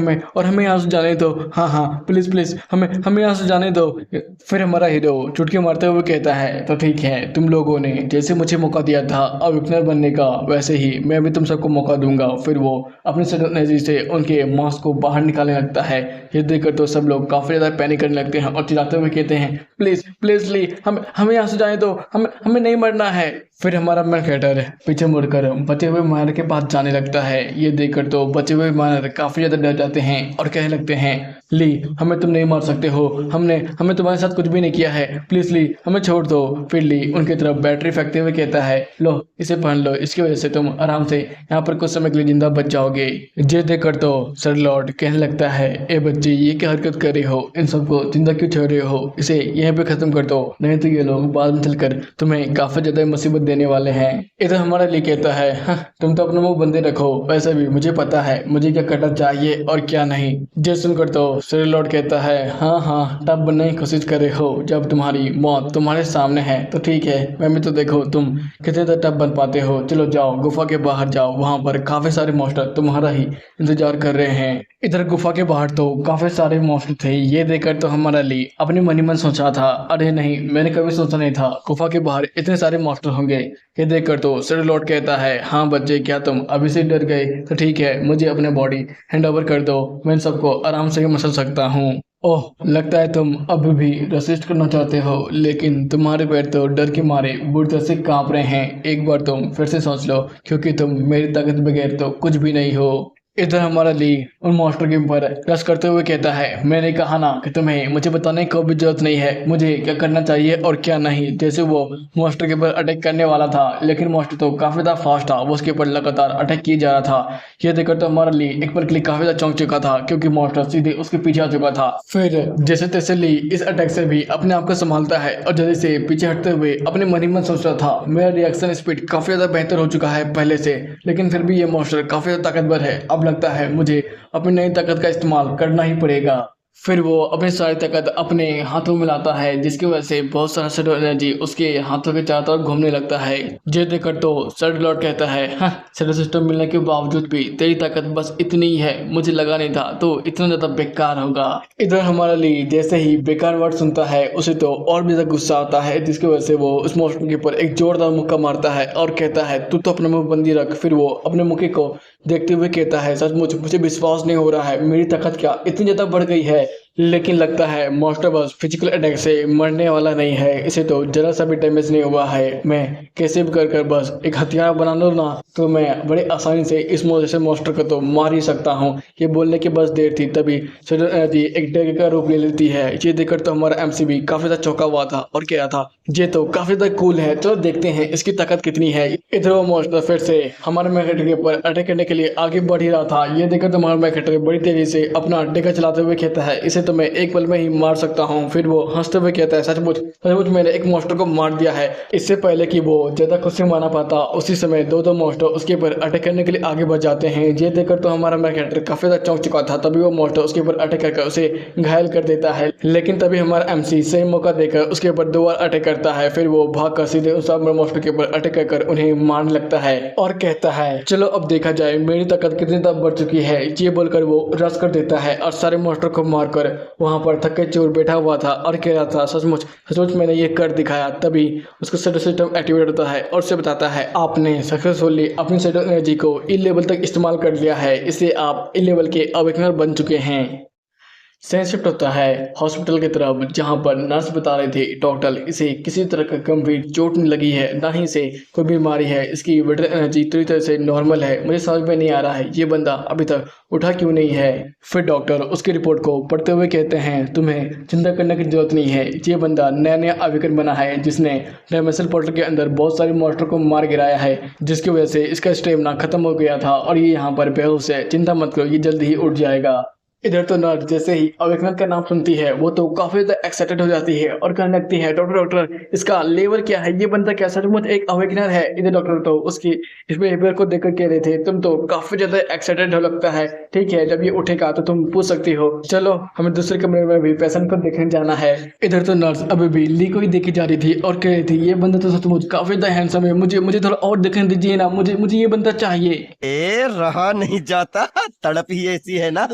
हमें यहाँ से जाने दो। हाँ हाँ प्लीज प्लीज हमें हमें यहाँ से जाने दो। फिर हमारा हीरो चुटकी मारते हुए कहता है तो ठीक है, तुम लोगों ने जैसे मुझे मौका दिया था अवेकनर बनने का वैसे ही मैं भी तुम सबको मौका दूंगा। फिर वो अपनी एनर्जी से उनके मास्क को बाहर निकालने लगता है। ये देखकर तो सब लोग काफी ज्यादा पैनिक करने लगते हैं और चिल्लाते हुए कहते हैं प्लीज प्लीज ली हमें हमें यहाँ से जाने दो, हमें हमें नहीं मरना है। फिर हमारा मेन कैरेक्टर पीछे मुड़कर बचे हुए मानर के पास जाने लगता है। ये देखकर तो बचे हुए मानर काफी ज्यादा डर जाते हैं और कहने लगते हैं ली हमें तुम नहीं मार सकते हो, हमने हमें तुम्हारे साथ कुछ भी नहीं किया है, प्लीज ली हमें छोड़ दो। फिर ली उनकी तरफ बैटरी फेंकते हुए कहता है लो इसे पहन लो, इसकी वजह से तुम आराम से यहाँ पर कुछ समय के लिए जिंदा बच जाओगे। ये देखकर तो सर लॉर्ड कहने लगता है ए बच्चे ये क्या हरकत कर रहे हो, इन सबको जिंदा क्यों छोड़ रहे हो, इसे यहीं पे खत्म कर दो, नहीं तो ये लोग बाद में चलकर तुम्हें काफी ज्यादा मुसीबत देने वाले हैं। इधर हमारा ली कहता है हाँ, तुम तो अपना मुंह बंदे रखो, वैसे भी मुझे पता है मुझे क्या करना चाहिए और क्या नहीं। ये सुनकर तो सर लॉर्ड कहता है हाँ हाँ तब बनने की कोशिश कर रहे हो, जब तुम्हारी मौत तुम्हारे सामने है तो ठीक है, मैं भी तो देखो तुम कितने तक टब बन पाते हो। चलो जाओ गुफा के बाहर जाओ, वहां पर काफी सारे मॉन्स्टर तुम्हारा ही इंतजार कर रहे हैं। इधर गुफा के बाहर तो काफी सारे मॉन्स्टर थे। ये देखकर तो हमारा ली अपने मन ही मन सोचा था अरे नहीं मैंने कभी सोचा नहीं था गुफा के बाहर इतने सारे मॉन्स्टर होंगे। ये देखकर तो सर लॉर्ड कहता है हाँ बच्चे क्या तुम अभी से डर गए, तो ठीक है मुझे अपने बॉडी हैंड ओवर कर दो, मैं इन सबको आराम से मसल सकता हूँ। ओह लगता है तुम अभी भी रेसिस्ट करना चाहते हो, लेकिन तुम्हारे पैर तो डर के मारे बुरी तरह से कांप रहे हैं। एक बार तुम फिर से सोच लो क्योंकि तुम मेरी ताकत बगैर तो कुछ भी नहीं हो। इधर हमारा ली उन मॉन्स्टर के ऊपर रश करते हुए कहता है मैंने कहा ना कि तुम्हें मुझे बताने की भी जरूरत नहीं है मुझे क्या करना चाहिए और क्या नहीं। जैसे वो मॉन्स्टर के ऊपर अटैक करने वाला था, लेकिन मॉन्स्टर तो काफी ज्यादा फास्ट था, वो उसके ऊपर लगातार अटैक किया जा रहा था। ये देखकर तो हमारा ली एक पल के लिए काफी ज्यादा चौंक चुका था क्योंकि मॉन्स्टर सीधे उसके पीछे आ चुका था। फिर जैसे तैसे ली इस अटैक से भी अपने आप को संभालता है और जल्दी से पीछे हटते हुए अपने मन ही मन सोच रहा था मेरा रिएक्शन स्पीड काफी ज्यादा बेहतर हो चुका है पहले से, लेकिन फिर भी ये मॉन्स्टर काफी ज्यादा ताकतवर है, अब लगता है मुझे अपनी नई ताकत का इस्तेमाल करना ही पड़ेगा। फिर वो अपनी सारी ताकत अपने हाथों में लाता है जिसकी वजह से बहुत सारा शेडो एनर्जी उसके हाथों के चारों तरफ घूमने लगता है। ये देखकर तो सर लॉर्ड कहता है हाँ शेडो सिस्टम मिलने के बावजूद भी तेरी ताकत बस इतनी ही है, मुझे लगा नहीं था तो इतना ज्यादा बेकार होगा। इधर हमारा ली जैसे ही बेकार वर्ड सुनता है उसे तो और भी ज्यादा गुस्सा आता है, जिसकी वजह से वो उस मॉन्स्टर के ऊपर एक जोरदार मुक्का मारता है और कहता है तू तो अपना मुंह बंदी रख। फिर वो अपने मुक्के को देखते हुए कहता है सचमुच मुझे विश्वास नहीं हो रहा है मेरी ताकत क्या इतनी ज्यादा बढ़ गई है, लेकिन लगता है मॉन्स्टर बस फिजिकल अटैक से मरने वाला नहीं है, इसे तो जरा सा भी डैमेज नहीं हुआ है, मैं कैसे भी कर बस एक हथियार बना लो ना तो मैं बड़े आसानी से इस जैसे मॉन्स्टर को तो मार ही सकता हूँ। ये बोलने की बस देर थी तभी शेडो एनर्जी एक डैगर का रूप ले लेती है। ये देखकर तो हमारा एमसी भी काफी ज्यादा चौंका हुआ था और कह रहा था ये तो काफी ज्यादा कूल है, चलो देखते हैं इसकी ताकत कितनी है। इधर वो मॉन्स्टर फिर से हमारे मैकेटर के ऊपर अटैक करने के लिए आगे बढ़ ही रहा था। ये देखकर तो हमारा मैकेटर बड़ी तेजी से अपना डेगा चलाते हुए कहता है इसे तो मैं एक पल में ही मार सकता हूँ। फिर वो हंसते हुए कहता है सचमुच सचमुच मैंने एक मॉन्स्टर को मार दिया है। इससे पहले कि वो ज्यादा खुशी माना पाता उसी समय दो मॉन्स्टर उसके ऊपर अटैक करने के लिए आगे बढ़ जाते हैं। ये देखकर तो हमारा मैकेटर काफी ज्यादा चौंक चुका था, तभी वो मॉन्स्टर उसके ऊपर अटैक करके उसे घायल कर देता है, लेकिन तभी हमारा एमसी सही मौका देकर उसके ऊपर दो बार अटैक करता है। फिर वो भागकर सीधे उस मॉन्स्टर के ऊपर अटैक कर उन्हें मारने लगता है और कहता है चलो अब देखा जाए मेरी ताकत कितनी तक बढ़ चुकी है। ये बोलकर वो रश कर देता है और सारे मॉन्स्टर को मारकर वहां पर थके चोर बैठा हुआ था और कह रहा था सचमुच सचमुच मैंने ये कर दिखाया। तभी उसका शेडो सिस्टम एक्टिवेट होता है और उसे बताता है आपने सक्सेसफुली अपनी शेडो एनर्जी को ई लेवल तक इस्तेमाल कर लिया है, इससे आप ई लेवल के अवेकनर बन चुके हैं। सेंस शिफ्ट होता है हॉस्पिटल की तरफ, जहां पर नर्स बता रहे थे डॉक्टर इसे किसी तरह का गंभीर चोट नहीं लगी है, ना ही इसे कोई बीमारी है, इसकी विटल एनर्जी पूरी तरह से नॉर्मल है। मुझे समझ में नहीं आ रहा है ये बंदा अभी तक उठा क्यों नहीं है। फिर डॉक्टर उसकी रिपोर्ट को पढ़ते हुए कहते हैं तुम्हें चिंता करने की जरूरत नहीं है, ये बंदा नया नया आविष्कार बना है जिसने डायमेंशन पोर्टल के अंदर बहुत सारे मॉन्स्टर को मार गिराया है, जिसकी वजह से इसका स्टेमिना खत्म हो गया था और ये यहाँ पर बेहोश है। चिंता मत करो, ये जल्दी ही उठ जाएगा। इधर तो नर्स जैसे ही अवेकनर का नाम सुनती है वो तो काफी ज्यादा एक्साइटेड हो जाती है और कहने लगती है डॉक्टर डॉक्टर इसका लेवल क्या है, ये बंदा क्या सचमुच एक अवेकनर है। इधर डॉक्टर तो उसकी इस बिहेवियर को देखकर कह रहे थे तुम तो काफी ज्यादा एक्साइटेड हो लगता है, ठीक है जब ये उठेगा तो तुम पूछ सकती हो, चलो हमें दूसरे कमरे में भी पेशेंट को देखने जाना है। इधर तो नर्स अभी भी ली को ही देखी जा रही थी और कह रही थी ये बंदा तो सचमुच काफी ज्यादा हैंडसम है, मुझे मुझे थोड़ा और देखने दीजिए ना, मुझे मुझे ये बंदा चाहिए। रहा नहीं जाता, तड़प ही ऐसी है ना।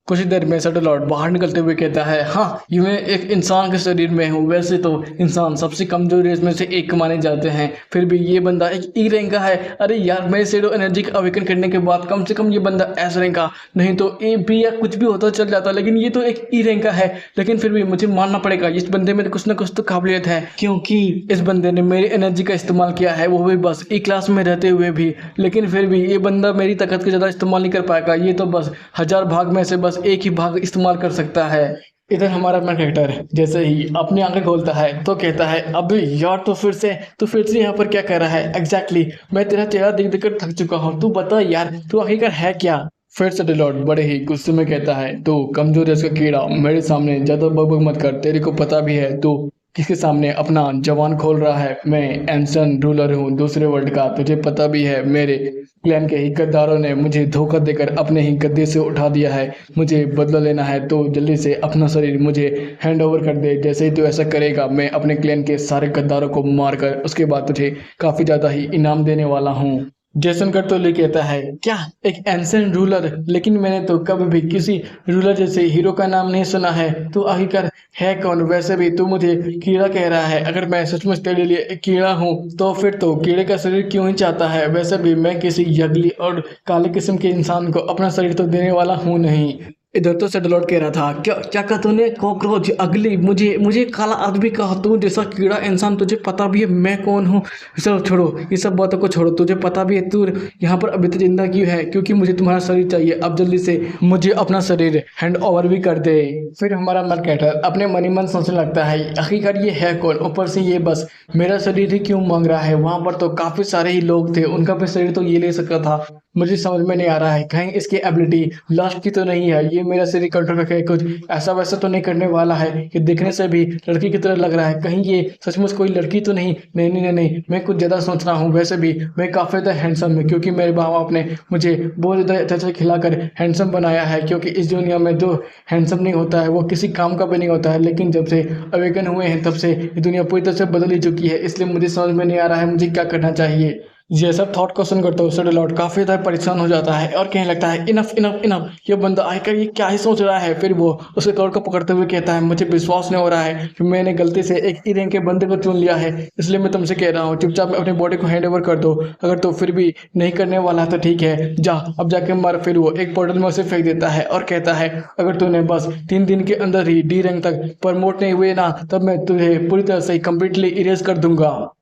कुछ देर में सटल लॉर्ड बाहर निकलते हुए कहता है हाँ ये मैं एक इंसान के शरीर में हूँ, वैसे तो इंसान सबसे कमजोर रेस में से एक माने जाते हैं, फिर भी ये बंदा एक ई रैंक का है। अरे यार मेरे शेडो एनर्जी का अवेकन करने के बाद कम से कम ये बंदा एस रैंक का नहीं तो ए बी या कुछ भी होता चल जाता, लेकिन ये तो एक ई रैंक का है। लेकिन फिर भी मुझे मानना पड़ेगा इस बंदे में कुछ ना कुछ तो काबिलियत है, क्योंकि इस बंदे ने मेरी एनर्जी का इस्तेमाल किया है, वो भी बस ई क्लास में रहते हुए भी। लेकिन फिर भी ये बंदा मेरी ताकत के ज़्यादा इस्तेमाल नहीं कर पाएगा, ये तो बस 1000 भाग में से बस एक ही भाग इस्तेमाल कर सकता है। इधर हमारा मेन कैरेक्टर जैसे ही अपनी आंखें खोलता है तो कहता है अबे यार तो फिर से यहाँ पर क्या कर रहा है एग्जैक्टली, मैं तेरा चेहरा देख देख कर थक चुका हूँ, तू बता यार तू आखिरकार है क्या। फिर से डिलॉर्ड बड़े ही गुस्से में कहता है तू कमजोर है इसका कीड़ा, मेरे सामने ज्यादा बकबक मत कर, तेरे को पता भी है तू किसके सामने अपना जवान खोल रहा है। मैं एंसन रूलर हूँ दूसरे वर्ल्ड का, तुझे पता भी है मेरे क्लैन के ही गद्दारों ने मुझे धोखा देकर अपने ही गद्दे से उठा दिया है, मुझे बदला लेना है तो जल्दी से अपना शरीर मुझे हैंड ओवर कर दे। जैसे ही तू ऐसा करेगा मैं अपने क्लैन के सारे गद्दारों को मारकर उसके बाद तुझे काफ़ी ज़्यादा ही इनाम देने वाला हूँ। जेसन कर्तोली कहता है क्या एक एंसेंट रूलर, लेकिन मैंने तो कभी भी किसी रूलर जैसे हीरो का नाम नहीं सुना है, तो आखिरकार है कौन। वैसे भी तू मुझे कीड़ा कह रहा है, अगर मैं सचमुच तेरे लिए एक कीड़ा हूँ तो फिर तो कीड़े का शरीर क्यों ही चाहता है। वैसे भी मैं किसी यगली और काले किस्म के इंसान को अपना शरीर तो देने वाला हूँ नहीं। इधर तो सेडलॉर्ड कह रहा था क्या क्या कहा तूने, कॉकरोच अगली, मुझे मुझे काला आदमी कहा, तू जैसा कीड़ा इंसान, तुझे पता भी है मैं कौन हूँ। सब छोड़ो ये सब बातों को छोड़ो, तुझे पता भी है तू यहाँ पर अभी तक जिंदा क्यों है, क्योंकि मुझे तुम्हारा शरीर चाहिए। अब जल्दी से मुझे अपना शरीर हैंड ओवर भी कर दे। फिर हमारा मन कैरेक्टर अपने मन ही मन सोचने लगता है आखिरकार ये है कौन, ऊपर से ये बस मेरा शरीर ही क्यों मांग रहा है। वहां पर तो काफी सारे ही लोग थे, उनका भी शरीर तो ये ले सकता था। मुझे समझ में नहीं आ रहा है कहीं इसकी एबिलिटी लास्ट की तो नहीं है, ये मेरा शरीर कंट्रोल करके कुछ ऐसा वैसा तो नहीं करने वाला है कि देखने से भी लड़की की तरह लग रहा है, कहीं ये सचमुच कोई लड़की तो नहीं। नहीं नहीं नहीं, नहीं। मैं कुछ ज़्यादा सोच रहा हूँ। वैसे भी मैं काफ़ी ज़्यादा हैंडसम हूँ, क्योंकि मेरे बाप माँ ने मुझे बहुत ज़्यादा अच्छे से खिलाकर हैंडसम बनाया है, क्योंकि इस दुनिया में जो हैंडसम नहीं होता है वो किसी काम का भी नहीं होता है। लेकिन जब से अवेकन हुए हैं तब से ये दुनिया पूरी तरह से बदल ही चुकी है, इसलिए मुझे समझ में नहीं आ रहा है मुझे क्या करना चाहिए। ये सब थॉट को सुनकर तो सेडलॉर्ड काफ़ी ज़्यादा परेशान हो जाता है और कहने लगता है इनफ इनफ इनफ, ये बंदा आकर ये क्या ही सोच रहा है। फिर वो उसके कॉल को पकड़ते हुए कहता है मुझे विश्वास नहीं हो रहा है कि मैंने गलती से एक ई रैंक के बंदे को चुन लिया है, इसलिए मैं तुमसे कह रहा हूँ चुपचाप अपनी बॉडी को हैंड ओवर कर दो। अगर तो फिर भी नहीं करने वाला तो ठीक है, जा अब जाके मर। फिर वो एक पोर्टल में उसे फेंक देता है और कहता है अगर तूने बस 3 दिन के अंदर ही डी रैंक तक प्रमोट नहीं हुए ना, तब मैं तुझे पूरी तरह से कंप्लीटली इरेज कर दूंगा।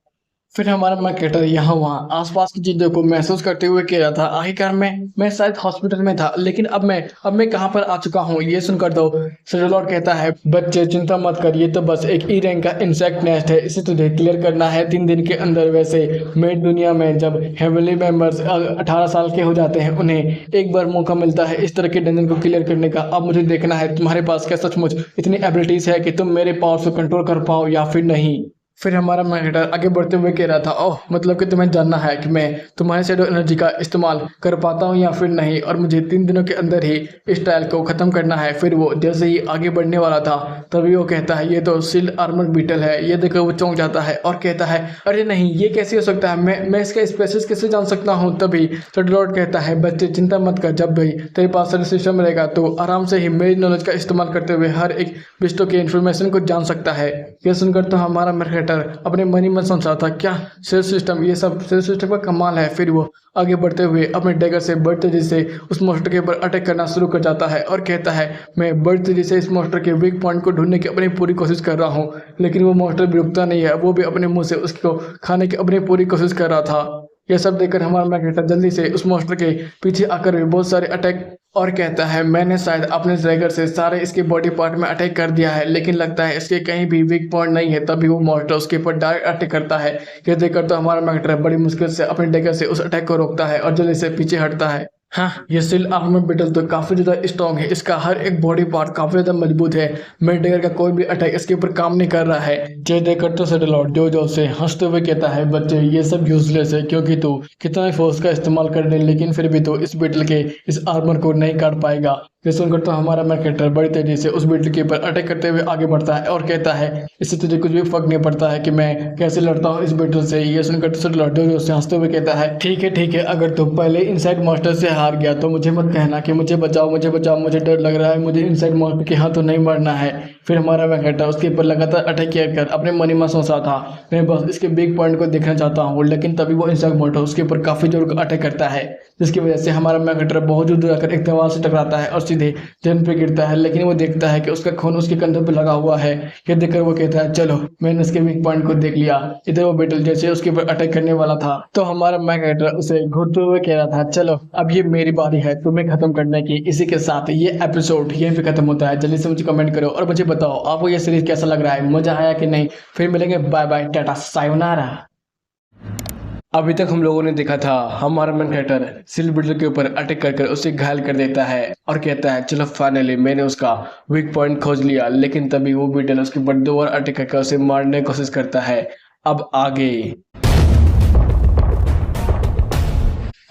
फिर हमारा मार्केटर यहाँ वहाँ आसपास की चीज़ों को महसूस करते हुए कह रहा था आखिरकार मैं शायद हॉस्पिटल में था, लेकिन अब मैं कहाँ पर आ चुका हूँ ये सुनकर तो सेडलॉर्ड कहता है बच्चे चिंता मत कर, ये तो बस एक ई रैंक का इंसेक्ट नेस्ट है, इसे तुझे क्लियर करना है 3 दिन के अंदर। वैसे मेड दुनिया में जब फैमिली मेम्बर्स 18 साल के हो जाते हैं उन्हें एक बार मौका मिलता है इस तरह के डंजन को क्लियर करने का। अब मुझे देखना है तुम्हारे पास क्या सचमुच इतनी एबिलिटीज़ है कि तुम मेरे पावर्स को कंट्रोल कर पाओ या फिर नहीं। फिर हमारा मार्केटर आगे बढ़ते हुए कह रहा था ओह मतलब कि तुम्हें जानना है कि मैं तुम्हारे शेडो एनर्जी का इस्तेमाल कर पाता हूँ या फिर नहीं, और मुझे 3 दिनों के अंदर ही इस ट्रायल को ख़त्म करना है। फिर वो जैसे ही आगे बढ़ने वाला था तभी वो कहता है ये तो सिल आर्मर बीटल है। ये देखो वो चौंक जाता है और कहता है अरे नहीं ये कैसे हो सकता है, मैं इसका स्पेसिस कैसे जान सकता हूँ। तभी सेडलॉर्ड कहता है बच्चे चिंता मत कर, जब भी तेरे पास सारा सिस्टम रहेगा तो आराम से ही मेरी नॉलेज का इस्तेमाल करते हुए हर एक विस्टो के इन्फॉर्मेशन को जान सकता है। यह सुनकर तो हमारा मार्केटर मैकेटर अपने मन ही मन सोच रहा था क्या सेल सिस्टम, ये सब सेल सिस्टम का कमाल है। फिर वो आगे बढ़ते हुए अपने डैगर से बड़ी तेजी से उस मॉन्स्टर के ऊपर अटैक करना शुरू कर जाता है और कहता है मैं बड़ी तेजी से इस मॉन्स्टर के वीक पॉइंट को ढूंढने की अपनी पूरी कोशिश कर रहा हूँ। लेकिन वो मॉन्स्टर भी रुकता नहीं है, वो भी अपने मुंह से उसको खाने की अपनी पूरी कोशिश कर रहा था। यह सब देखकर हमारा मैकेटर जल्दी से उस मॉन्स्टर के पीछे आकर भी बहुत सारे अटैक और कहता है मैंने शायद अपने ड्रैगर से सारे इसके बॉडी पार्ट में अटैक कर दिया है, लेकिन लगता है इसके कहीं भी वीक पॉइंट नहीं है। तभी वो मॉन्स्टर उसके ऊपर डायरेक्ट अटैक करता है। यह देखकर तो हमारा मैकेटर बड़ी मुश्किल से अपने डैगर से उस अटैक को रोकता है और जल्दी से पीछे हटता है। हाँ, ये सिल आर्मर बेटल तो काफी ज्यादा स्ट्रॉन्ग है, इसका हर एक बॉडी पार्ट काफी ज्यादा मजबूत है। मेडगर का कोई भी अटैक इसके ऊपर काम नहीं कर रहा है। ये देखकर तो सेटलॉर्ड जो से हंसते हुए कहता है बच्चे ये सब यूजलेस है, क्योंकि तू कितना फोर्स का इस्तेमाल कर ले लेकिन फिर भी तो इस बेटल के इस आर्मर को नहीं काट पाएगा। ये सुनकर तो हमारा मैकेटर बड़ी तेजी से उस बेटल के ऊपर अटैक करते हुए आगे बढ़ता है और कहता है इससे तुझे कुछ भी फर्क नहीं पड़ता है कि मैं कैसे लड़ता हूँ इस बेटल से। ये सुनकर तो सेटलॉर्ड जो से हंसते हुए कहता है ठीक है, अगर तू पहले इनसाइड मॉन्स्टर से हार गया तो मुझे मत कहना कि मुझे बचाओ, मुझे डर लग रहा है, मुझे इनसाइड मॉन्स्टर के हाथों नहीं मरना है। फिर हमारा मैकेटर उसके ऊपर लगातार अटैक किया कर अपने मन ही मन सोच रहा था मैं बस इसके बिग पॉइंट को देखना चाहता हूँ। लेकिन तभी वो इनसाइड मॉन्स्टर उसके ऊपर काफी जोर का अटैक करता है, जिसकी वजह से हमारा मैकेटर बहुत दूर जाकर एक दीवार से टकराता है और सीधे जमीन पे गिरता है। लेकिन वो देखता है कि उसका खून उसके कंधों पे लगा हुआ है। ये देखकर वो कहता है चलो मैंने उसके वीक पॉइंट को देख लिया। इधर वो बेटल जैसे उसके ऊपर अटैक करने वाला था तो हमारा मैकेटर उसे घूरते हुए कह रहा था चलो अब ये मेरी बारी है तुम्हें खत्म करने की। इसी के साथ ये एपिसोड यहीं पे खत्म होता है। जल्दी से मुझे कमेंट करो और मुझे बताओ आपको ये सीरीज कैसा लग रहा है, मजा आया कि नहीं। फिर मिलेंगे, बाय बाय, टाटा, सायोनारा। अभी तक हम लोगों ने देखा था हमारा मैकेटर सिल बिल्डर के ऊपर अटैक कर उसे घायल कर देता है और कहता है चलो फाइनली मैंने उसका वीक पॉइंट खोज लिया। लेकिन तभी वो बिल्डर उसके ऊपर दोबारा अटैक करके उसे मारने की कोशिश करता है। अब आगे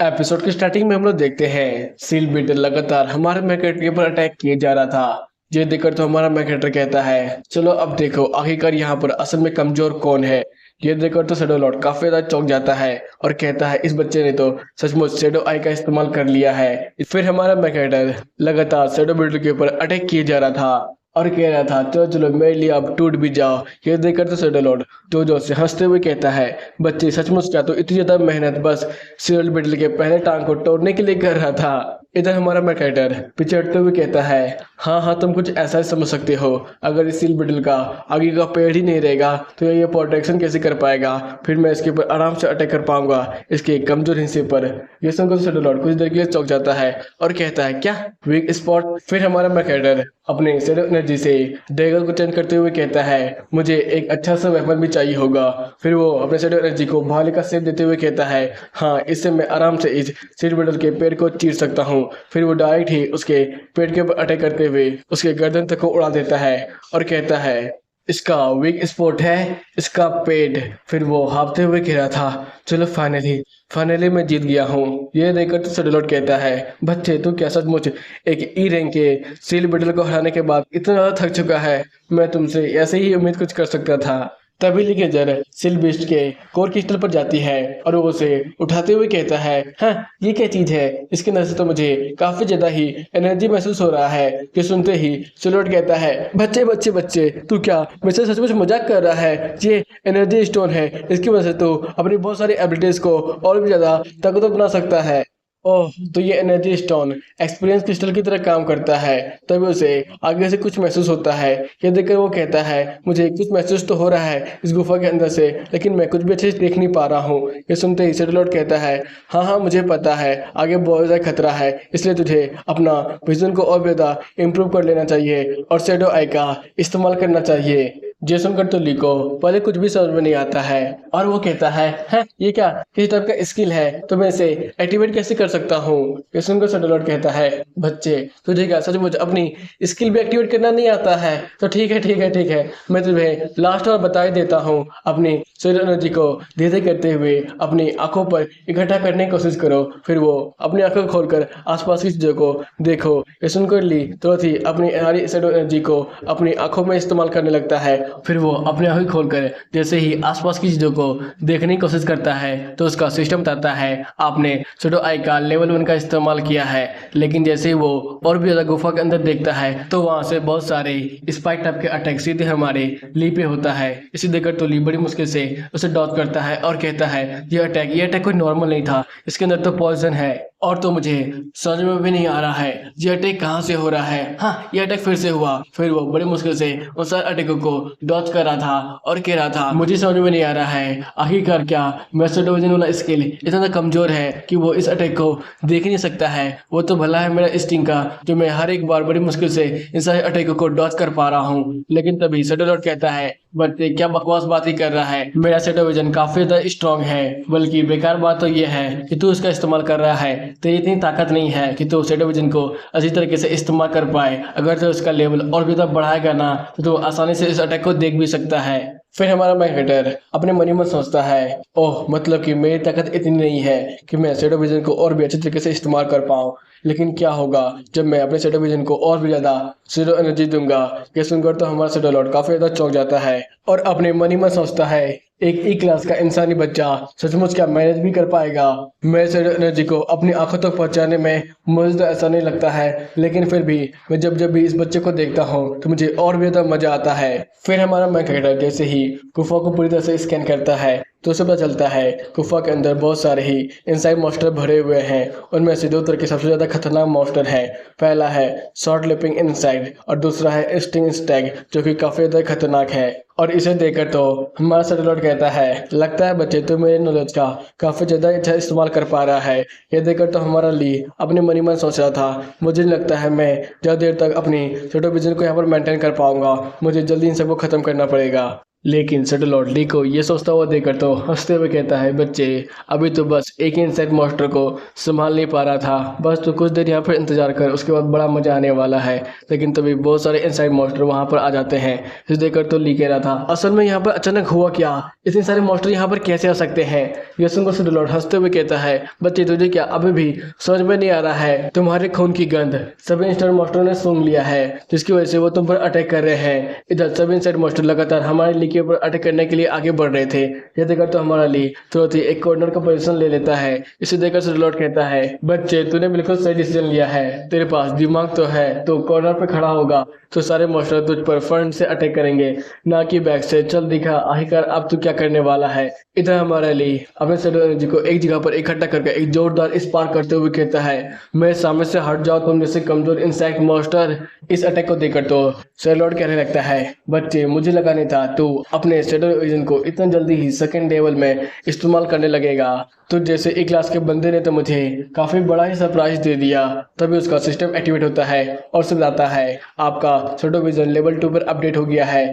एपिसोड की स्टार्टिंग में हम लोग देखते हैं सील बिल्डर लगातार हमारे मैकेटर के ऊपर अटैक किए जा रहा था। ये देखकर तो हमारा मैकेटर कहता है चलो अब देखो आखिरकार यहाँ पर असल में कमजोर कौन है। ये देखकर तो शैडो लॉर्ड काफी ज्यादा चौंक जाता है और कहता है इस बच्चे ने तो सचमुच शैडो आई का इस्तेमाल कर लिया है। फिर हमारा मैकेटर लगातार शैडो बिल्डर के ऊपर अटैक किए जा रहा था और कह रहा था चलो मेरे लिए अब टूट भी जाओ। ये देखकर तो शैडो लॉर्ड जो से हंसते हुए कहता है बच्चे सचमुच क्या तो इतनी ज्यादा मेहनत बस सील बिल्डर के पहले टांग को तोड़ने के लिए कर रहा था। इधर हमारा मैकेटर पीछे हटते हुए कहता है हाँ तुम कुछ ऐसा ही समझ सकते हो, अगर इस सील बिल्डर का आगे का पेड़ ही नहीं रहेगा तो ये प्रोटेक्शन कैसे कर पाएगा, फिर मैं इसके ऊपर आराम से अटैक कर पाऊंगा इसके कमजोर हिस्से पर। ये सुनकर शैडो लॉर्ड कुछ देर के लिए चौंक जाता है और कहता है क्या वीक स्पॉट। फिर हमारा मैकेटर अपने शैडो एनर्जी से डैगर को चेंज करते हुए कहता है मुझे एक अच्छा सा वेपन भी चाहिए होगा। फिर वो अपने शैडो एनर्जी को भाले का शेप देते हुए कहता है हाँ इससे मैं आराम से इस सील बिल्डर के पेड़ को चीर सकता हूँ। फिर वो डायरेक्ट ही उसके पेट के ऊपर अटैक करते हुए उसके गर्दन तक को उड़ा देता है और कहता है इसका वीक स्पॉट है इसका पेट। फिर वो हाँफते हुए कह रहा था चलो फाइनली मैं जीत गया हूँ। ये देखकर तो शैडो लॉर्ड कहता है बच्चे तू क्या सचमुच एक ई रैंक के सील बिल्डर को हराने के बाद इतना ज्यादा थक चुका है, मैं तुमसे ऐसे ही उम्मीद कुछ कर सकता था। तभी लिकेजर सिल बीस्ट के कोर क्रिस्टल पर जाती है और वो उसे उठाते हुए कहता है हाँ ये क्या चीज है, इसके अंदर से तो मुझे काफी ज्यादा ही एनर्जी महसूस हो रहा है। कि सुनते ही सिलोट कहता है बच्चे तू क्या मुझसे सचमुच मजाक कर रहा है, ये एनर्जी स्टोन है, इसकी वजह से तू अपनी बहुत सारी एबिलिटीज को और भी ज्यादा ताकतवर बना सकता है। ओह तो ये एनर्जी स्टोन एक्सपीरियंस क्रिस्टल की तरह काम करता है। तभी उसे आगे से कुछ महसूस होता है। ये देखकर वो कहता है मुझे कुछ महसूस तो हो रहा है इस गुफा के अंदर से, लेकिन मैं कुछ भी अच्छे से देख नहीं पा रहा हूँ। ये सुनते ही शैडो लॉर्ड कहता है हाँ मुझे पता है आगे बहुत ज़्यादा खतरा है, इसलिए तुझे अपना विजन को और ज़्यादा इम्प्रूव कर लेना चाहिए और शैडो आई का इस्तेमाल करना चाहिए। ये सुनकर तो ली को पहले कुछ भी समझ में नहीं आता है और वो कहता है ये क्या किस टाइप का स्किल है, तो मैं इसे एक्टिवेट कैसे कर सकता हूँ। ये सुनकर शैडो लॉर्ड कहता है बच्चे तुझे क्या सचमुच अपनी स्किल भी एक्टिवेट करना नहीं आता है, तो ठीक है मैं तुम्हें लास्ट बार बता ही देता हूँ। अपनी शैडो एनर्जी को धीरे करते हुए अपनी आंखों पर इकट्ठा करने की कोशिश करो। फिर वो अपनी आंखों खोलकर आसपास की चीजों को देखो। ये सुनकर ली तुरंत ही अपनी सारी शैडो एनर्जी को अपनी आंखों में इस्तेमाल करने लगता है फिर वो अपने आँखें खोलकर जैसे ही आसपास की चीज़ों को देखने की कोशिश करता है तो उसका सिस्टम बताता है आपने सुडो आई का लेवल 1 का इस्तेमाल किया है। लेकिन जैसे ही वो और भी ज़्यादा गुफा के अंदर देखता है तो वहाँ से बहुत सारे स्पाइक टाइप के अटैक सीधे हमारे ली पे होता है। इसे देखकर तो ली बड़ी मुश्किल से उसे डॉज करता है और कहता है ये अटैक कोई नॉर्मल नहीं था, इसके अंदर तो पॉइजन है और तो मुझे समझ में भी नहीं आ रहा है ये अटैक कहाँ से हो रहा है। हाँ, ये अटैक फिर से हुआ। फिर वो बड़ी मुश्किल से उन सारे अटैकों को डॉज कर रहा था और कह रहा था मुझे समझ में नहीं आ रहा है आखिरकार क्या मेस्टोडोजन वाला स्किल इतना कमजोर है कि वो इस अटैक को देख नहीं सकता है। वो तो भला है मेरा स्टिंग का जो मैं हर एक बार बड़ी मुश्किल से इन सारे अटैकों को डॉज कर पा रहा हूँ। लेकिन तभी शैडो लॉर्ड कहता है बच्चे क्या बकवास बात ही कर रहा है, मेरा शैडो विजन काफी ज्यादा स्ट्रॉन्ग है, बल्कि बेकार बात तो ये है कि तू इसका इस्तेमाल कर रहा है। तेरी इतनी ताकत नहीं है कि तू शैडो विजन को अच्छी तरीके से इस्तेमाल कर पाए। अगर तो इसका लेवल और भी ज्यादा बढ़ाएगा ना तो तू आसानी से इस अटैक को देख भी सकता है। फिर हमारा मैकेटर अपने मन ही मन सोचता है ओह मतलब कि मेरी ताकत इतनी नहीं है कि मैं शैडो विजन को और भी अच्छे तरीके से इस्तेमाल कर पाऊँ। लेकिन क्या होगा जब मैं अपने शैडो विजन को और भी ज्यादा शैडो एनर्जी दूंगा। ये सुनकर तो हमारा शैडो लॉर्ड काफी ज्यादा चौंक जाता है और अपने मन ही मन सोचता है एक ई क्लास का इंसानी बच्चा सचमुच क्या मैनेज भी कर पाएगा। मैं शैडो एनर्जी को अपनी आंखों तक पहुंचाने में मुझे तो ऐसा नहीं लगता है, लेकिन फिर भी मैं जब जब भी इस बच्चे को देखता हूँ तो मुझे और भी ज्यादा मजा आता है। फिर हमारा मैकेटर जैसे ही गुफा को पूरी तरह से स्कैन करता है तो उसे पता चलता है गुफा के अंदर बहुत सारे ही इनसाइड मॉन्स्टर भरे हुए हैं। उनमें से दो तरह के सबसे ज्यादा खतरनाक मॉन्स्टर है। पहला है शॉर्ट लिपिंग इनसाइड और दूसरा है स्टिंग स्टैग जो कि काफी ज्यादा खतरनाक है। और इसे देखकर तो हमारा शैडो लॉर्ड कहता है लगता है बच्चे तो मेरे नॉलेज का काफी ज्यादा अच्छा इस्तेमाल कर पा रहा है। ये देखकर तो हमारा ली अपने मन ही मन सोच रहा था मुझे नहीं लगता है मैं ज्यादा देर तक अपनी शैडो विजन को यहाँ पर मेंटेन कर पाऊंगा, मुझे जल्दी इन सबको खत्म करना पड़ेगा। लेकिन शैडो लॉर्ड ली को ये सोचता हुआ देखकर तो हंसते हुए कहता है बच्चे अभी तो बस एक ही इनसाइड मॉन्स्टर को संभाल नहीं पा रहा था, बस तो कुछ देर यहाँ पर इंतजार कर, उसके बाद बड़ा मजा आने वाला है। लेकिन तभी बहुत सारे इनसाइड मॉन्स्टर वहाँ पर आ जाते हैं। इसे देखकर तो ली कह रहा था असल में यहाँ पर अचानक हुआ क्या, इतने सारे मॉन्स्टर यहाँ पर कैसे आ सकते हैं। यह सुनकर शैडो लॉर्ड हंसते हुए कहता है बच्चे तुझे क्या अभी भी समझ में नहीं आ रहा है, तुम्हारे खून की गंध सभी इनसाइड मॉन्स्टरों ने सूंघ लिया है जिसकी वजह से वो तुम पर अटैक कर रहे हैं। इधर सभी इनसाइड मॉन्स्टर लगातार हमारे ली के ऊपर अटैक करने के लिए आगे बढ़ रहे थे। यह देखकर तो हमारा ली तुरंत ही एक कॉर्नर का पोजीशन ले लेता है। इसे देखकर शैडो लॉर्ड कहता है बच्चे तूने बिल्कुल सही डिसीजन लिया है, तेरे पास दिमाग तो है, तो कॉर्नर पे खड़ा होगा तो सारे मॉन्स्टर तुझ पर फ्रंट से अटैक करेंगे ना कि बैक से। चल दिखा आखिरकार अब तू क्या करने वाला है। इधर हमारा ली अपने शैडो एनर्जी को एक जगह पर इकट्ठा करके एक जोरदार स्पार्क करते हुए कहता है मेरे सामने से हट जाओ तुम जैसे कमजोर इंसेक्ट मॉन्स्टर। इस अटैक को देखकर तो शैडो लॉर्ड कहने लगता है बच्चे मुझे लगा नहीं था तू अपने शैडो विजन को इतना जल्दी ही सेकंड लेवल में इस्तेमाल करने लगेगा। तो जैसे एक क्लास के बंदे ने तो मुझे काफी बड़ा ही सरप्राइज दे दिया। तभी उसका सिस्टम एक्टिवेट होता है और उसे बताता है आपका शैडो विजन लेवल 2 पर अपडेट हो गया है।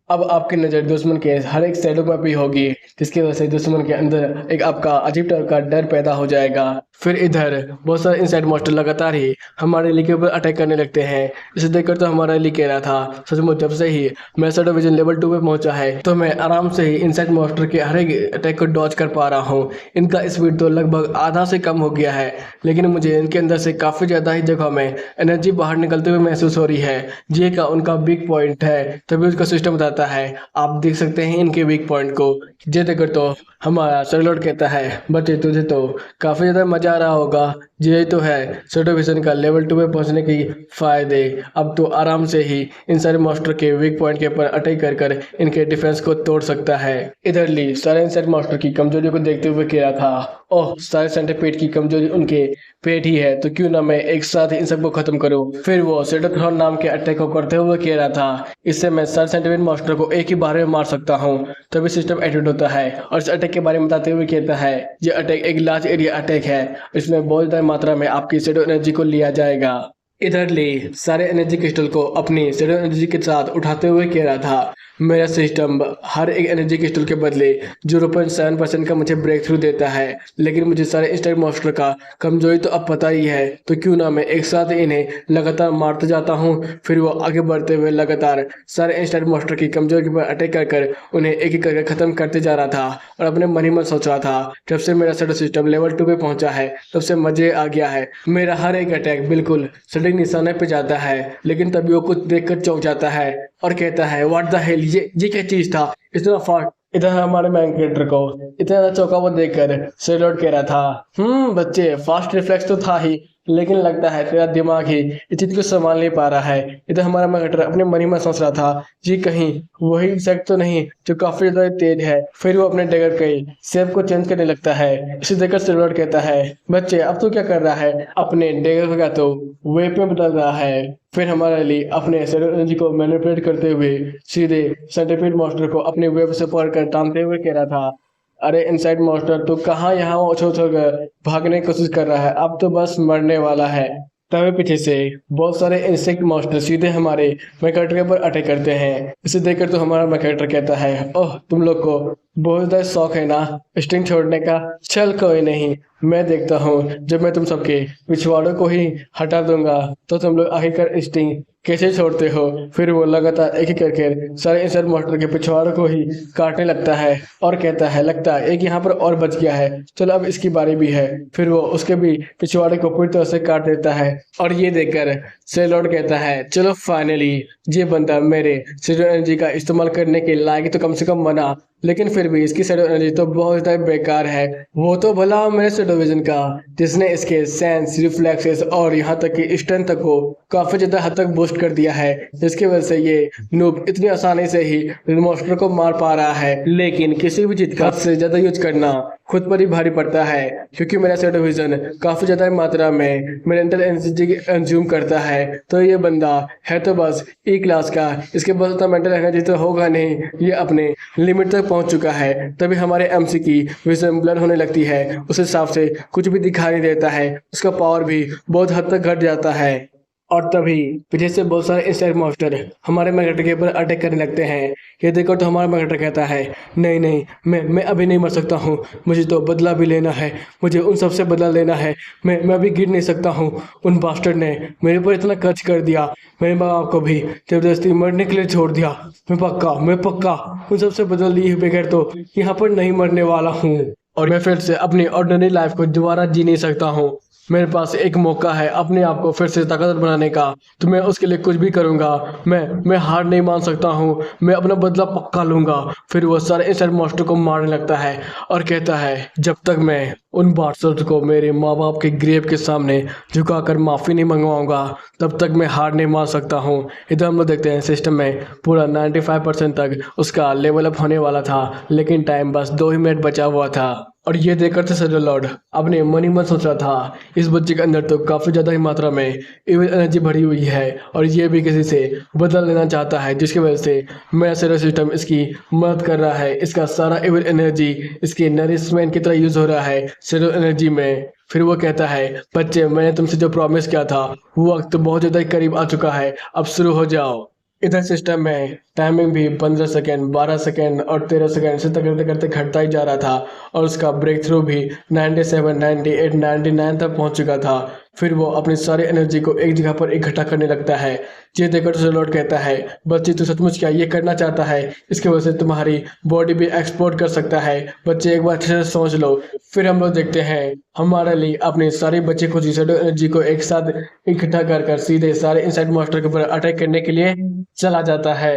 अब आपकी नज़र दुश्मन के हर एक शैडो में भी होगी जिसकी वजह से दुश्मन के अंदर एक आपका अजीब तरह का डर पैदा हो जाएगा। फिर इधर बहुत सारे इनसाइड मॉन्स्टर लगातार ही हमारे ली के ऊपर अटैक करने लगते हैं। इसे देखकर तो हमारा ली कह रहा था सचमुच जब से ही मैं शैडो विजन लेवल 2 पे पहुंचा है तो मैं आराम से ही इनसाइड मॉन्स्टर के हर एक अटैक को डॉज कर पा रहा हूँ। इनका स्पीड तो लगभग आधा से कम हो गया है, लेकिन मुझे इनके अंदर से काफ़ी ज़्यादा ही जगह में एनर्जी बाहर निकलते हुए महसूस हो रही है। ये का उनका वीक पॉइंट है। तभी उसका सिस्टम बताता है आप देख सकते हैं इनके वीक पॉइंट को। ये देखकर तो हमारा शैडो लॉर्ड कहता है बच्चे तुझे तो काफ़ी ज़्यादा मज़ा आ रहा होगा, यही तो है शैडो विजन का लेवल 2 पे पहुंचने की फायदे। अब तो आराम से ही इन सारे मॉन्स्टर के वीक पॉइंट के ऊपर अटैक कर इनके डिफेंस को तोड़ सकता है। इधर ली सारे इनसाइड मॉन्स्टर की कमजोरी को देखते हुए कह रहा था ओह सारे सेंटीपीड की कमजोरी उनके पेट ही है, तो क्यों ना मैं एक साथ ही इन सबको खत्म करूं। फिर वो सेटोथ्रॉन नाम के अटैक को करते हुए कह रहा था इससे मैं सारे सेंटीपीड मॉन्स्टर को एक ही बार में मार सकता हूं। तभी सिस्टम एक्टिवेट होता है और इस अटैक के बारे में बताते हुए कहता है ये अटैक एक लार्ज एरिया अटैक है, इसमें बहुत ज्यादा मात्रा में आपकी शैडो एनर्जी को लिया जाएगा। इधर ली सारे एनर्जी क्रिस्टल को अपनी शैडो एनर्जी के साथ उठाते हुए कह रहा था मेरा सिस्टम हर एक एनर्जी क्रिस्टल के बदले 0.7% का मुझे ब्रेक थ्रू देता है, लेकिन मुझे सारे इंस्टेंट मॉन्स्टर का कमजोरी तो अब पता ही है, तो क्यों ना मैं एक साथ इन्हें लगातार मारता जाता हूँ। फिर वो आगे बढ़ते हुए लगातार सारे इंस्टेंट मॉन्स्टर की कमजोरी पर अटैक कर उन्हें एक एक करके खत्म करते जा रहा था और अपने मन ही मन सोच रहा था जब से मेरा शैडो सिस्टम लेवल 2 पे पहुंचा है तब से मजे आ गया है। मेरा हर एक अटैक बिल्कुल शैडो सडन निशाने पे जाता है, लेकिन तभी वो कुछ देखकर चौंक जाता है और कहता है व्हाट द हेल, ये क्या चीज था इतना फास्ट। इधर हमारे मेन कैरेक्टर को इतना ज्यादा चौंका हुआ देखकर सेलोड कह रहा था बच्चे फास्ट रिफ्लेक्स तो था ही, लेकिन लगता है तेरा दिमाग ही इस चीज को संभाल नहीं पा रहा है। इधर हमारा मेन कैरेक्टर अपने मन ही में सोच रहा था जी कहीं वही इंसेक्ट तो नहीं जो काफी ज्यादा तेज है। फिर वो अपने डैगर के शेप को चेंज करने लगता है। इसे देखकर सेलोड कहता है बच्चे अब तो क्या कर रहा है, अपने डैगर का तो वेप में बदल रहा है। फिर हमारे लिए अपने सेलोड एनर्जी को मैनिपुलेट करते हुए सीधे सेंटीपीड मॉन्स्टर को अपने वेब से पकड़कर टांगते हुए कह रहा था अरे इनसाइड मॉन्स्टर तो कहाँ यहाँ उछल उछल कर भागने की कोशिश कर रहा है, अब तो बस मरने वाला है। तभी पीछे से बहुत सारे इंसेक्ट मॉन्स्टर सीधे हमारे मैकेटर पर अटैक करते हैं। इसे देखकर तो हमारा मैकेटर कहता है ओह तुम लोग को बहुत ज्यादा शौक है ना स्टिंग छोड़ने का, चल कोई नहीं मैं देखता हूँ जब मैं तुम सबके पिछवाड़ों को ही हटा दूंगा तो तुम लोग आखिरकार स्टिंग कैसे छोड़ते हो। फिर वो लगातार एक एक करके सारे इंसेक्ट मॉन्स्टर के पिछवाड़ों को ही काटने लगता है और कहता है लगता है एक यहाँ पर और बच गया है, चलो अब इसकी बारी भी है। फिर वो उसके भी पिछवाड़े को पूरी तरह से काट देता है और ये देखकर सेलोड कहता है चलो फाइनली ये बंदा मेरे शेडो एनर्जी का इस्तेमाल करने के लायक तो कम से कम बना, लेकिन फिर भी इसकी शेडो एनर्जी तो बहुत ज़्यादा बेकार है। वो तो भला मेरे शेडो विजन का जिसने इसके सेंस रिफ्लेक्सेस और यहाँ तक कि स्ट्रेंथ तक को काफी ज्यादा हद तक बूस्ट कर दिया है, जिसकी वजह से ये नूब इतनी आसानी से ही मॉन्स्टर को मार पा रहा है। लेकिन किसी भी चीज का हद से ज्यादा यूज करना खुद पर ही भारी पड़ता है, क्योंकि मेरा शेडो विजन काफी ज्यादा मात्रा में मेंटल एनर्जी कंज्यूम करता है। तो ये बंदा है तो बस ई क्लास का, इसके पास उतना मेंटल एनर्जी तो होगा नहीं, ये अपने लिमिट तक पहुंच चुका है। तभी हमारे एमसी की विजन ब्लर होने लगती है, उस हिसाब से कुछ भी दिखाई नहीं देता है, उसका पावर भी बहुत हद तक घट जाता है। और तभी पीछे से बहुत सारे इंसेक्ट मॉन्स्टर हमारे मैकेटर के ऊपर अटैक करने लगते हैं। ये देखो तो हमारा मैकेटर कहता है नहीं नहीं मैं अभी नहीं मर सकता हूँ, मुझे तो बदला भी लेना है, मुझे उन सबसे बदला लेना है, मैं अभी गिर नहीं सकता हूँ। उन बास्टर्ड ने मेरे ऊपर इतना खर्च कर दिया, मेरे माँ बाप को भी जबरदस्ती मरने के लिए छोड़ दिया, मैं पक्का उन सबसे बदल लिए बगैर तो यहाँ पर नहीं मरने वाला हूँ। और मैं फिर से अपनी ऑर्डिनरी लाइफ को दोबारा जी नहीं सकता हूँ। मेरे पास एक मौका है अपने आप को फिर से ताकतवर बनाने का, तो मैं उसके लिए कुछ भी करूंगा। मैं हार नहीं मान सकता हूँ, मैं अपना बदला पक्का लूंगा। फिर वो सारे इंसेक्ट मॉन्स्टर को मारने लगता है और कहता है जब तक मैं उन बास्टर्ड्स को मेरे माँ बाप के ग्रेव के सामने झुकाकर माफ़ी नहीं मंगवाऊंगा तब तक मैं हार नहीं मान सकता हूँ। इधर हम लोग देखते हैं सिस्टम में पूरा 95% तक उसका लेवल अप होने वाला था, लेकिन टाइम बस 2 ही मिनट बचा हुआ था। और ये देखकर तो शेडो लॉर्ड अपने मन ही मन सोच रहा था इस बच्चे के अंदर तो काफ़ी ज़्यादा ही मात्रा में इविल एनर्जी भरी हुई है और ये भी किसी से बदल लेना चाहता है, जिसकी वजह से मेरा शेडो सिस्टम इसकी मदद कर रहा है। इसका सारा इविल एनर्जी इसके नरिशमेंट की तरह यूज हो रहा है शेडो एनर्जी में। फिर वो कहता है बच्चे मैंने तुमसे जो प्रॉमिस किया था वो वक्त बहुत ज़्यादा करीब आ चुका है, अब शुरू हो जाओ। इधर सिस्टम में टाइमिंग भी 15 सेकेंड 12 सेकेंड और 13 सेकेंड से करते करते घटता ही जा रहा था और उसका ब्रेक थ्रू भी 97 98 99 तक पहुंच चुका था। फिर वो अपनी सारी एनर्जी को एक जगह पर इकट्ठा करने लगता है। ये देखकर शेडो कहता है बच्चे तू सचमुच क्या ये करना चाहता है, इसकी वजह से तुम्हारी बॉडी भी एक्सप्लोड कर सकता है, बच्चे एक बार अच्छे से सोच लो। फिर हम लोग देखते हैं हमारे लिए अपने सारे बच्चे को शेडो एनर्जी को एक साथ इकट्ठा कर सीधे सारे इंसेक्ट मॉन्स्टर के ऊपर अटैक करने के लिए चला जाता है।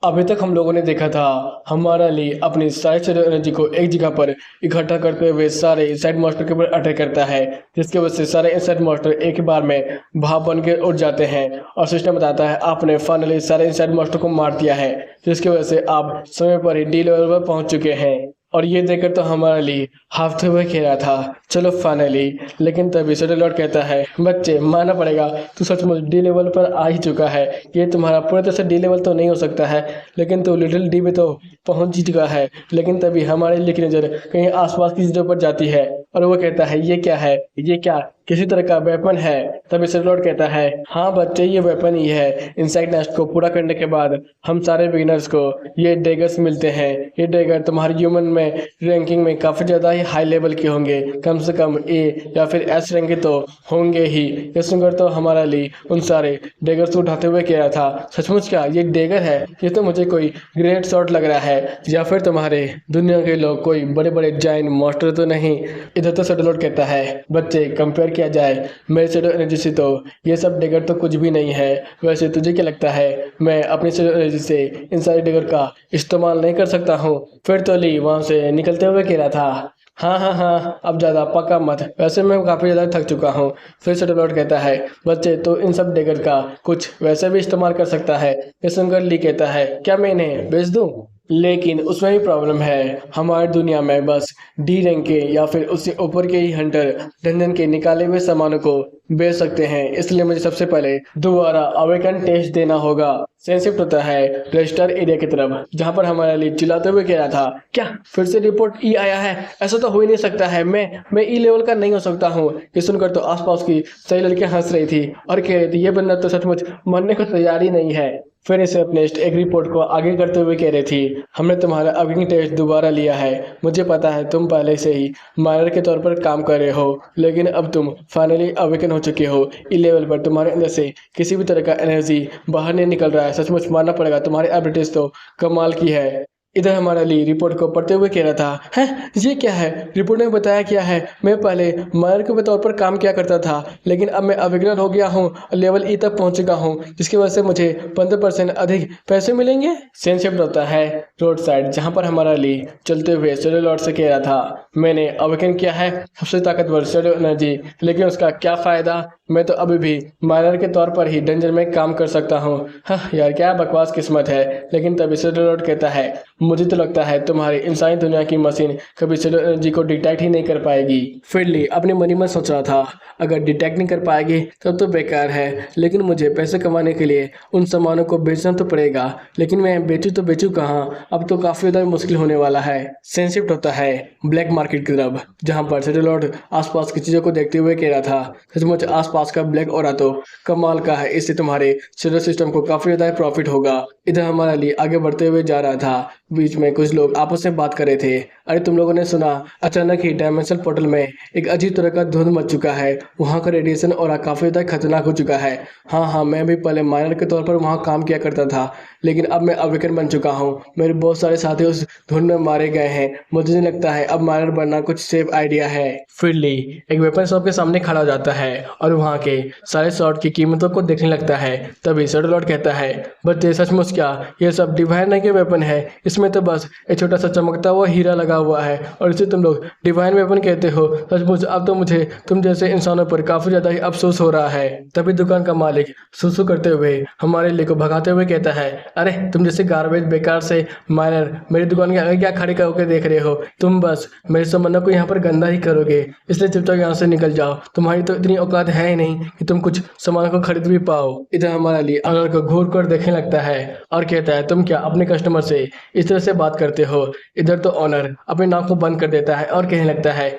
अभी तक हम लोगों ने देखा था हमारा ली अपनी सारी शेडो एनर्जी को एक जगह पर इकट्ठा करते हुए सारे इंसेक्ट मॉन्स्टर के ऊपर अटैक करता है, जिसकी वजह से सारे इंसेक्ट मॉन्स्टर एक ही बार में भाप बन के उड़ जाते हैं और सिस्टम बताता है आपने फाइनली सारे इंसेक्ट मॉन्स्टर को मार दिया है, जिसकी वजह से आप समय पर ही डी लेवल पर पहुंच चुके हैं। और ये देखकर तो हमारे लिए हाफते हुए खेला था चलो फाइनली। लेकिन तभी शेडो लॉर्ड कहता है बच्चे मानना पड़ेगा तू सचमुच डी लेवल पर आ ही चुका है, ये तुम्हारा पूरी तरह से डी लेवल तो नहीं हो सकता है लेकिन तू लिटिल डी में तो पहुंच ही चुका है। लेकिन तभी हमारे लिए की नज़र कहीं आसपास की चीज़ों पर जाती है और वो कहता है ये क्या है, ये क्या किसी तरह का वेपन है। तभी शेडो लॉर्ड कहता है हाँ बच्चे ये वेपन ही है, इंसेक्ट नेस्ट को पूरा करने के बाद हम सारे बिगिनर्स को ये डैगर्स मिलते हैं। ये डैगर तुम्हारे ह्यूमन में रैंकिंग में काफ़ी ज़्यादा ही हाई लेवल के होंगे, कम से कम ए या फिर एस रैंक के तो होंगे ही। ये सुनकर तो हमारा ली उन सारे डैगर्स को उठाते हुए कह रहा था सचमुच क्या ये डैगर है, ये तो मुझे कोई ग्रेट शॉट लग रहा है, या फिर तुम्हारे दुनिया के लोग कोई बड़े बड़े जाइन मॉन्स्टर तो नहीं। इधर तो सेटलॉर्ड कहता है, बच्चे कंपेयर किया जाए मेरे शेडो एनर्जी से तो ये सब डिगर तो कुछ भी नहीं है। वैसे तुझे क्या लगता है मैं अपनी शेडो एनर्जी से इन सारे डिगर का इस्तेमाल नहीं कर सकता हूँ? फिर तो ली वहाँ से निकलते हुए कह रहा था, हाँ हाँ हाँ, अब ज़्यादा पक्का मत, वैसे मैं काफ़ी ज़्यादा थक चुका हूँ। फिर से लॉर्ड कहता है, बच्चे तो इन सब डेगर का कुछ वैसे भी इस्तेमाल कर सकता है। ये सुनकर ली कहता है, क्या मैं इन्हें बेच दूँ? लेकिन उसमें भी प्रॉब्लम है, हमारी दुनिया में बस डी रैंक के या फिर उससे ऊपर के ही हंटर डंजन के निकाले हुए सामानों को बेच सकते हैं, इसलिए मुझे सबसे पहले दोबारा अवेकन टेस्ट देना होगा। सेंसिप्ट होता है रजिस्टर एरिया की तरफ, जहां पर हमारा लीड चिल्लाते हुए कह रहा था, क्या फिर से रिपोर्ट ई आया है? ऐसा तो हो ही नहीं सकता है, मैं ई लेवल का नहीं हो सकता हूँ। ये सुनकर तो आसपास की सही लड़कियां हंस रही थी और कह रही थी, ये बंदा तो सचमुच मरने को तैयार ही नहीं है। फिर इसे अपने एक रिपोर्ट को आगे करते हुए कह रही थी, हमने तुम्हारा अवेकनिंग टेस्ट दोबारा लिया है। मुझे पता है तुम पहले से ही माइनर के तौर पर काम कर रहे हो, लेकिन अब तुम फाइनली अवेकन हो चुके हो। ई लेवल पर तुम्हारे अंदर से किसी भी तरह का एनर्जी बाहर नहीं निकल रहा है। सचमुच मानना पड़ेगा, तुम्हारी एबिलिटीज तो कमाल की है। इधर हमारा ली रिपोर्ट को पढ़ते हुए कह रहा था, है ये क्या है? रिपोर्ट में बताया क्या है, मैं पहले मायर के तौर पर काम किया करता था, लेकिन अब मैं अवेगनर हो गया हूँ, लेवल ई तक पहुँच चुका हूँ, जिसकी वजह से मुझे 15% अधिक पैसे मिलेंगे। सेंसिप्ट होता है रोड साइड, जहाँ पर हमारा ली चलते हुए शेडो लॉर्ड से कह रहा था, मैंने अवेकन किया है सबसे ताकतवर शेडो एनर्जी, लेकिन उसका क्या फ़ायदा? मैं तो अभी भी माइनर के तौर पर ही डंजन में काम कर सकता हूँ। हाँ यार, क्या बकवास किस्मत है। लेकिन तभी शेडो लॉर्ड कहता है, मुझे तो लगता है तुम्हारी इंसानी दुनिया की मशीन कभी शेडो एनर्जी को डिटेक्ट ही नहीं कर पाएगी। फिर ली अपने मन ही में सोच रहा था, अगर डिटेक्ट नहीं कर पाएगी तब तो बेकार है, लेकिन मुझे पैसे कमाने के लिए उन सामानों को बेचना तो पड़ेगा, लेकिन मैं बेचूँ तो बेचूँ कहाँ? अब तो काफ़ी ज़्यादा मुश्किल होने वाला है। सेंसिप्ट होता है ब्लैक मार्केट की तरफ, जहाँ पर शेडो लॉर्ड आसपास की चीज़ों को देखते हुए कह रहा था, सचमुच आसपास का ब्लैक ऑरा तो कमाल का है, इससे तुम्हारे शेडो सिस्टम को काफ़ी ज़्यादा प्रॉफिट होगा। इधर हमारा ली आगे बढ़ते हुए जा रहा था, बीच में कुछ लोग आपस में बात कर रहे थे। अरे तुम लोगों ने सुना, अचानक ही डायमेंशनल पोर्टल में एक अजीब तरह का धुंध मच चुका है, वहाँ का रेडिएशन और काफ़ी ज़्यादा खतरनाक हो चुका है। हाँ हाँ, मैं भी पहले माइनर के तौर पर वहाँ काम किया करता था, लेकिन अब मैं अवेकन बन चुका हूँ। मेरे बहुत सारे साथी उस धुंध में मारे गए हैं। मुझे नहीं लगता है अब माइनर बनना कुछ सेफ आइडिया है। फिर ली एक वेपन शॉप के सामने खड़ा हो जाता है और वहाँ के सारे शॉट की कीमतों को देखने लगता है। तभी शेडो लॉर्ड कहता है, बच्चे सचमुच क्या ये सब डिवाइन नहीं के वेपन है? इसमें तो बस एक छोटा सा चमकता हुआ हीरा लगा हुआ है और इसे तुम लोग डिवाइन वेपन कहते हो? सचमुच अब तो मुझे तुम जैसे इंसानों पर काफी ज्यादा ही अफसोस हो रहा है। तभी दुकान का मालिक सुसु करते हुए हमारे लिए को भगाते हुए कहता है, अरे तुम जैसे गार्बेज बेकार से माइनर मेरी दुकान के आगे क्या खड़े होकर देख रहे हो? तुम बस मेरे सामानों को यहाँ पर गंदा ही करोगे, इसलिए चुपचाप यहाँ से निकल जाओ। तुम्हारी तो इतनी औकात है ही नहीं कि तुम कुछ सामान को खरीद भी पाओ। इधर हमारा लिए ऑनर को घूर कर देखने लगता है और कहता है, तुम क्या अपने कस्टमर से इस तरह से बात करते हो? इधर तो ऑनर अपने नाक को बंद कर देता है और कहने लगता है,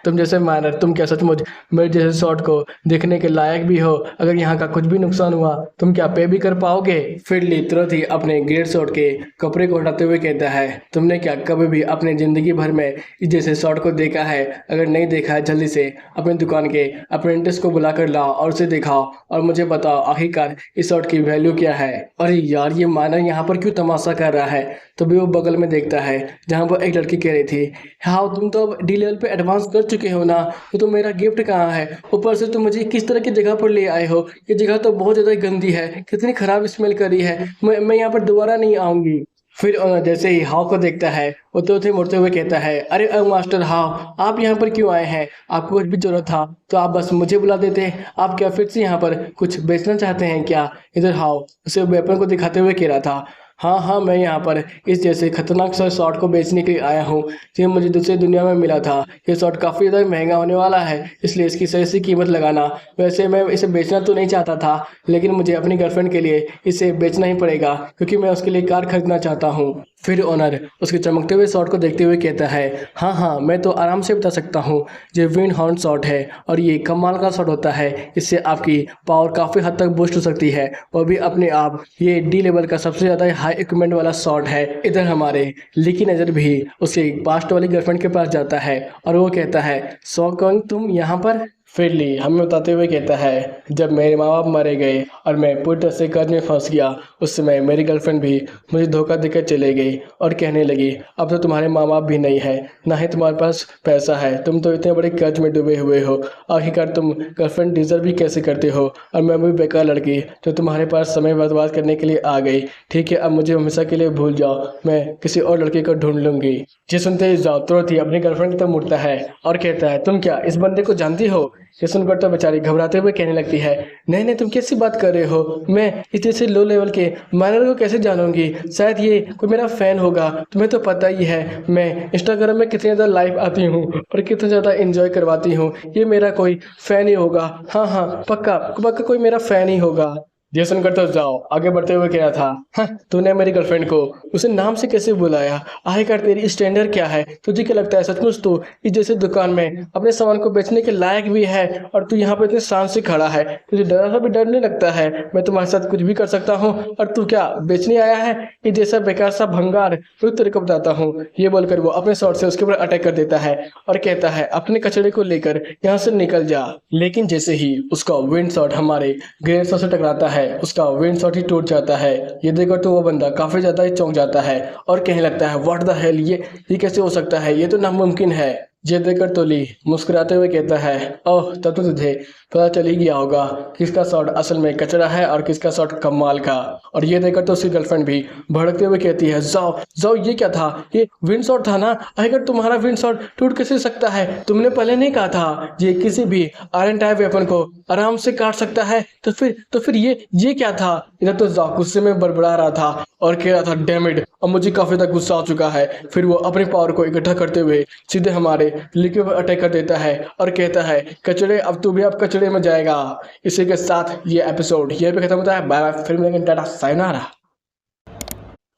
तुम जैसे माइनर, तुम क्या सचमुच मेरे जैसे शॉट को देखने के लायक भी हो? अगर यहाँ का कुछ भी नुकसान हुआ तुम क्या पे भी कर पाओगे? फिर ली तुरंत ही अपने ग्रेट शॉट के कपड़े को हटाते हुए कहता है, तुमने क्या कभी भी अपने जिंदगी भर में इस जैसे शॉट को देखा है? अगर नहीं देखा है जल्दी से अपनी दुकान के अप्रेंटिस को बुलाकर लाओ और उसे दिखाओ और मुझे बताओ आखिरकार इस शॉट की वैल्यू क्या है। अरे यार, ये माइनर यहाँ पर क्यों तमाशा कर रहा है? तभी वो बगल में देखता है जहाँ पर एक लड़की कह रही थी, हाँ तुम तो अब डी लेवल पे एडवांस कर चुके हो ना, तो मेरा गिफ्ट कहाँ है? ऊपर से तुम मुझे किस तरह की जगह पर ले आए हो? ये जगह तो बहुत ज़्यादा गंदी है, कितनी खराब स्मेल कर रही है, मैं यहाँ पर दोबारा नहीं आऊँगी। फिर जैसे ही हाव को देखता है वो तो मुड़ते हुए कहता है, अरे मास्टर हाव, आप यहाँ पर क्यों आए हैं? आपको कुछ भी जरूरत था तो आप बस मुझे बुला देते। आप क्या फिर से यहाँ पर कुछ बेचना चाहते हैं क्या? इधर हाव उसे वेपन को दिखाते हुए कह रहा था, हाँ हाँ, मैं यहाँ पर इस जैसे खतरनाक सा शॉट को बेचने के लिए आया हूँ। ये मुझे दूसरी दुनिया में मिला था। ये शॉट काफ़ी ज़्यादा महंगा होने वाला है, इसलिए इसकी सही सी कीमत लगाना। वैसे मैं इसे बेचना तो नहीं चाहता था, लेकिन मुझे अपनी गर्लफ्रेंड के लिए इसे बेचना ही पड़ेगा, क्योंकि मैं उसके लिए कार खरीदना चाहता हूँ। फिर ओनर उसके चमकते हुए शॉट को देखते हुए कहता है, हाँ हाँ, मैं तो आराम से बता सकता हूँ, ये विंड हॉर्न शॉट है और ये कमाल का शॉट होता है। इससे आपकी पावर काफ़ी हद तक बूस्ट हो सकती है, और भी अपने आप ये डी लेवल का सबसे ज़्यादा हाई इक्विपमेंट वाला शॉट है। इधर हमारे ली की नज़र भी उसके पास्ट वाली गर्लफ्रेंड के पास जाता है और वो कहता है, सो कौन तुम यहाँ पर? फिर ली हमें बताते हुए कहता है, जब मेरे माँ बाप मारे गए और मैं पूरी तरह से कर्ज में फंस गया, उस समय मेरी गर्लफ्रेंड भी मुझे धोखा देकर चले गई और कहने लगी, अब तो तुम्हारे माँ बाप भी नहीं है, ना ही तुम्हारे पास पैसा है, तुम तो इतने बड़े कर्ज में डूबे हुए हो, आखिरकार तुम गर्लफ्रेंड डिजर्व भी कैसे करते हो, और मैं भी बेकार लड़की जो तुम्हारे पास समय बर्बाद करने के लिए आ गई। ठीक है, अब मुझे हमेशा के लिए भूल जाओ, मैं किसी और लड़के को ढूंढ लूंगी। ये सुनते ही जाओ तुरंत ही अपनी गर्लफ्रेंड की तरफ मुड़ता है और कहता है, तुम क्या इस बंदे को जानती हो? ये सुनकर तो बेचारी घबराते हुए कहने लगती है, नहीं नहीं, तुम कैसी बात कर रहे हो, मैं इस जैसे लो लेवल के माइनर को कैसे जानूंगी, शायद ये कोई मेरा फैन होगा। तुम्हें तो पता ही है मैं इंस्टाग्राम में कितनी ज़्यादा लाइव आती हूँ और कितना ज़्यादा इंजॉय करवाती हूँ, ये मेरा कोई फैन ही होगा। हाँ हाँ, पक्का पक्का कोई मेरा फैन ही होगा। ये सुनकर तो जाओ आगे बढ़ते हुए कह रहा था, हाँ, तूने मेरी गर्लफ्रेंड को उसे नाम से कैसे बुलाया? आखिरकार तेरी स्टैंडर्ड क्या है? तुझे क्या लगता है सचमुच तू इस जैसे दुकान में अपने सामान को बेचने के लायक भी है? और तू यहाँ पे इतने शान से खड़ा है, तुझे डरा सा भी डर नहीं लगता है? मैं तुम्हारे साथ कुछ भी कर सकता हूँ और तू क्या बेचने आया है ये जैसा बेकार सा भंगार? रुक तेरे को बताता हूँ। ये बोलकर वो अपने शॉट से उसके ऊपर अटैक कर देता है और कहता है, अपने कचड़े को लेकर यहाँ से निकल जा। लेकिन जैसे ही उसका विंड शॉट हमारे ग्रेनेड शॉट से टकराता है, उसका विंड शॉट ही टूट जाता है। ये देखकर तो वो बंदा काफी ज्यादा ही चौंक जाता है और कहने लगता है, व्हाट द हेल, ये कैसे हो सकता है? ये तो नामुमकिन है। ये देखकर तो ली मुस्कुराते हुए कहता है, ओह, तब तो तुझे पता चल ही गया होगा किसका शॉट असल में कचरा है और किसका शॉट कमाल का। और ये देखकर तो उसकी गर्लफ्रेंड भी भड़कते हुए कहती है, जाओ जाओ, ये क्या था? ये विंड शॉट था ना? अगर तुम्हारा विंड शॉट टूट कैसे सकता है? तुमने पहले नहीं कहा था ये किसी भी आयरन टाइप वेपन को आराम से काट सकता है? तो फिर ये क्या था? इधर तो जाओ गुस्से में बड़बड़ा रहा था और कह रहा था, डैम इट, अब मुझे काफी ज्यादा गुस्सा आ चुका है। फिर वो अपने पावर को इकट्ठा करते हुए सीधे हमारे लिक्विड पर अटैक कर देता है और कहता है, कचड़े, अब तू भी अब कचड़े में जाएगा। इसी के साथ ये एपिसोड यहीं पे खत्म होता है। बाय बाय, फिर मिलेंगे, टाटा, सायोनारा।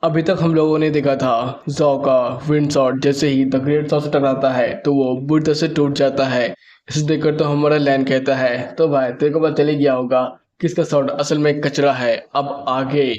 अभी तक हम लोगों ने देखा था जॉ का विंड शॉट जैसे ही द ग्रेट शॉट से टकराता है तो वो बुरी तरह से टूट जाता है। इसे देखकर तो हमारा लैन कहता है, तो भाई तेरे को पता चल ही गया होगा किसका शॉट असल में कचरा है। अब आगे